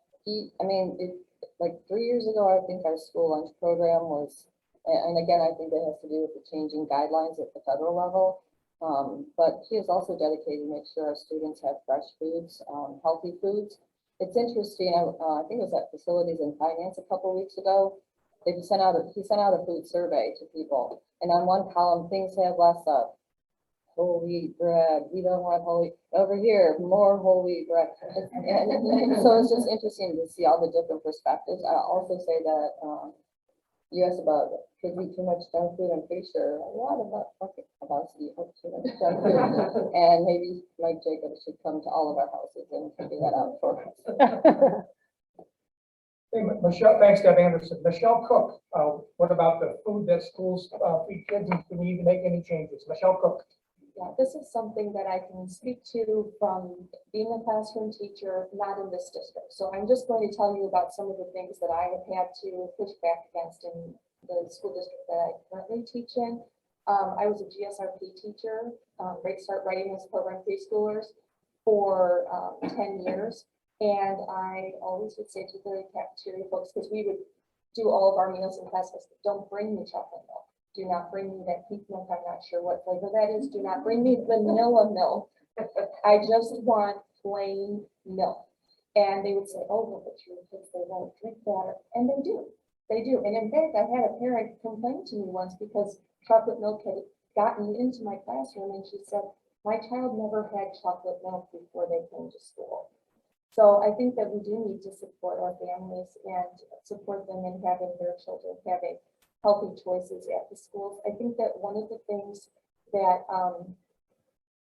Like 3 years ago, I think our school lunch program was, and again, I think that has to do with the changing guidelines at the federal level. But he is also dedicated to make sure our students have fresh foods, healthy foods. It's interesting. I think it was at Facilities and Finance a couple of weeks ago. He sent out a food survey to people, and on one column, things have less of whole wheat bread. We don't want whole wheat. Over here, more whole wheat bread. And so it's just interesting to see all the different perspectives. I'll also say that you asked about kids eat too much junk food. I'm pretty sure a lot of us eat too much junk food. And maybe Mike Jacobs should come to all of our houses and figure that out for us.
Hey, Michelle, thanks, Deb Anderson. Michelle Cook, what about the food that schools feed kids, and do we need to make any changes? Michelle Cook.
Yeah, this is something that I can speak to from being a classroom teacher, not in this district. So I'm just going to tell you about some of the things that I have had to push back against in the school district that I currently teach in. I was a GSRP teacher, Great Start Readiness Program preschoolers for 10 years. And I always would say to the cafeteria folks, because we would do all of our meals in class, don't bring me chocolate milk. Do not bring me that pink milk. I'm not sure what flavor that is. Do not bring me vanilla milk. I just want plain milk. And they would say, oh, well, but your kids, they won't drink that. And they do. They do. And in fact, I had a parent complain to me once because chocolate milk had gotten into my classroom. And she said, my child never had chocolate milk before they came to school. So I think that we do need to support our families and support them in having their children having healthy choices at the schools. I think that one of the things that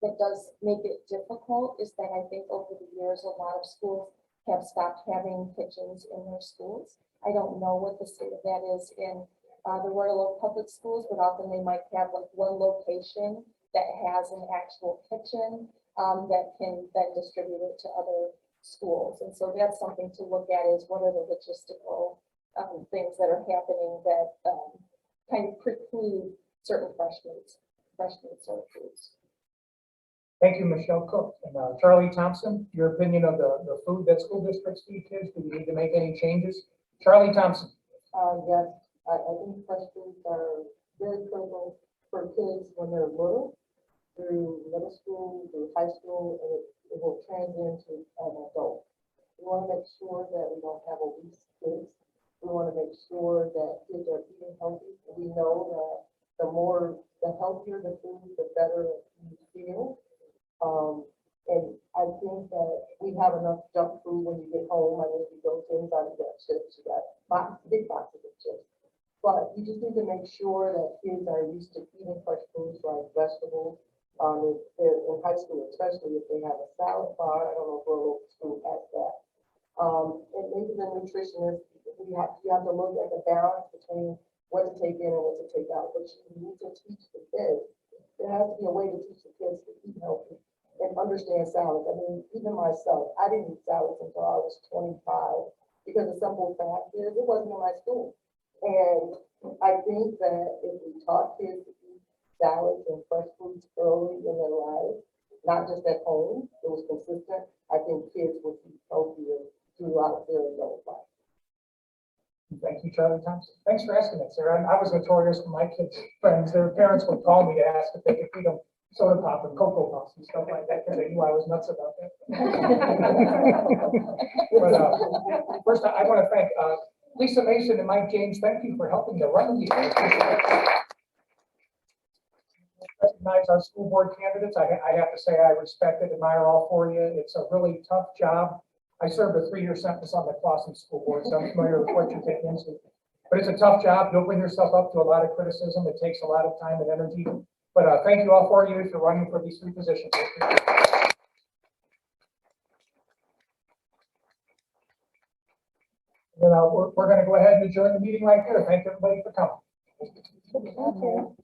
that does make it difficult is that I think over the years, a lot of schools have stopped having kitchens in their schools. I don't know what the state of that is in the Royal Oak Public Schools, but often they might have like one location that has an actual kitchen that can then distribute it to other schools. And so that's something to look at, is what are the logistical things that are happening that kind of preclude certain fresh meat sort of foods.
Thank you, Michelle Cook. And Charlie Thompson, your opinion of the food that school districts feed kids, do we need to make any changes? Charlie Thompson.
Yes, I think fresh foods are very critical for kids when they're little, through middle school, through high school, and it will translate into an adult. We want to make sure that we don't have obese kids. We want to make sure that kids are eating healthy. We know that the healthier the food, the better you feel. And I think that we have enough junk food when you get home. I mean, you go to inside, you got chips, you got big boxes of chips. But you just need to make sure that kids are used to eating fresh foods like vegetables. In high school, especially if they have a salad bar, I don't know if rural school has that. And maybe the nutritionist, you have to look at the balance between what to take in and what to take out. But you need to teach the kids. There has to be a way to teach the kids to eat healthy and understand salads. I mean, even myself, I didn't eat salads until I was 25 because the simple fact is it wasn't in my school. And I think that if we taught kids to eat salads and fresh foods early in their lives, not just at home, it was consistent, I think kids would be healthier throughout their adult life.
Thank you, Charlie Thompson. Thanks for asking that, Sarah. I was notorious for my kids' friends. Their parents would call me to ask if they could feed them soda pop and Cocoa Puffs and stuff like that because they knew I was nuts about that. But first, I want to thank Lisa Mason and Mike James. Thank you for helping to run the meeting. Recognize our school board candidates. I have to say I respect and admire all four of you. It's a really tough job. I served a 3-year sentence on the Clawson School Board, so I'm familiar with what you're getting into. But it's a tough job. You open yourself up to a lot of criticism. It takes a lot of time and energy. But thank you all four of you for running for these 3 positions. And then we're going to go ahead and adjourn the meeting right here. Thank everybody for coming.
Thank you.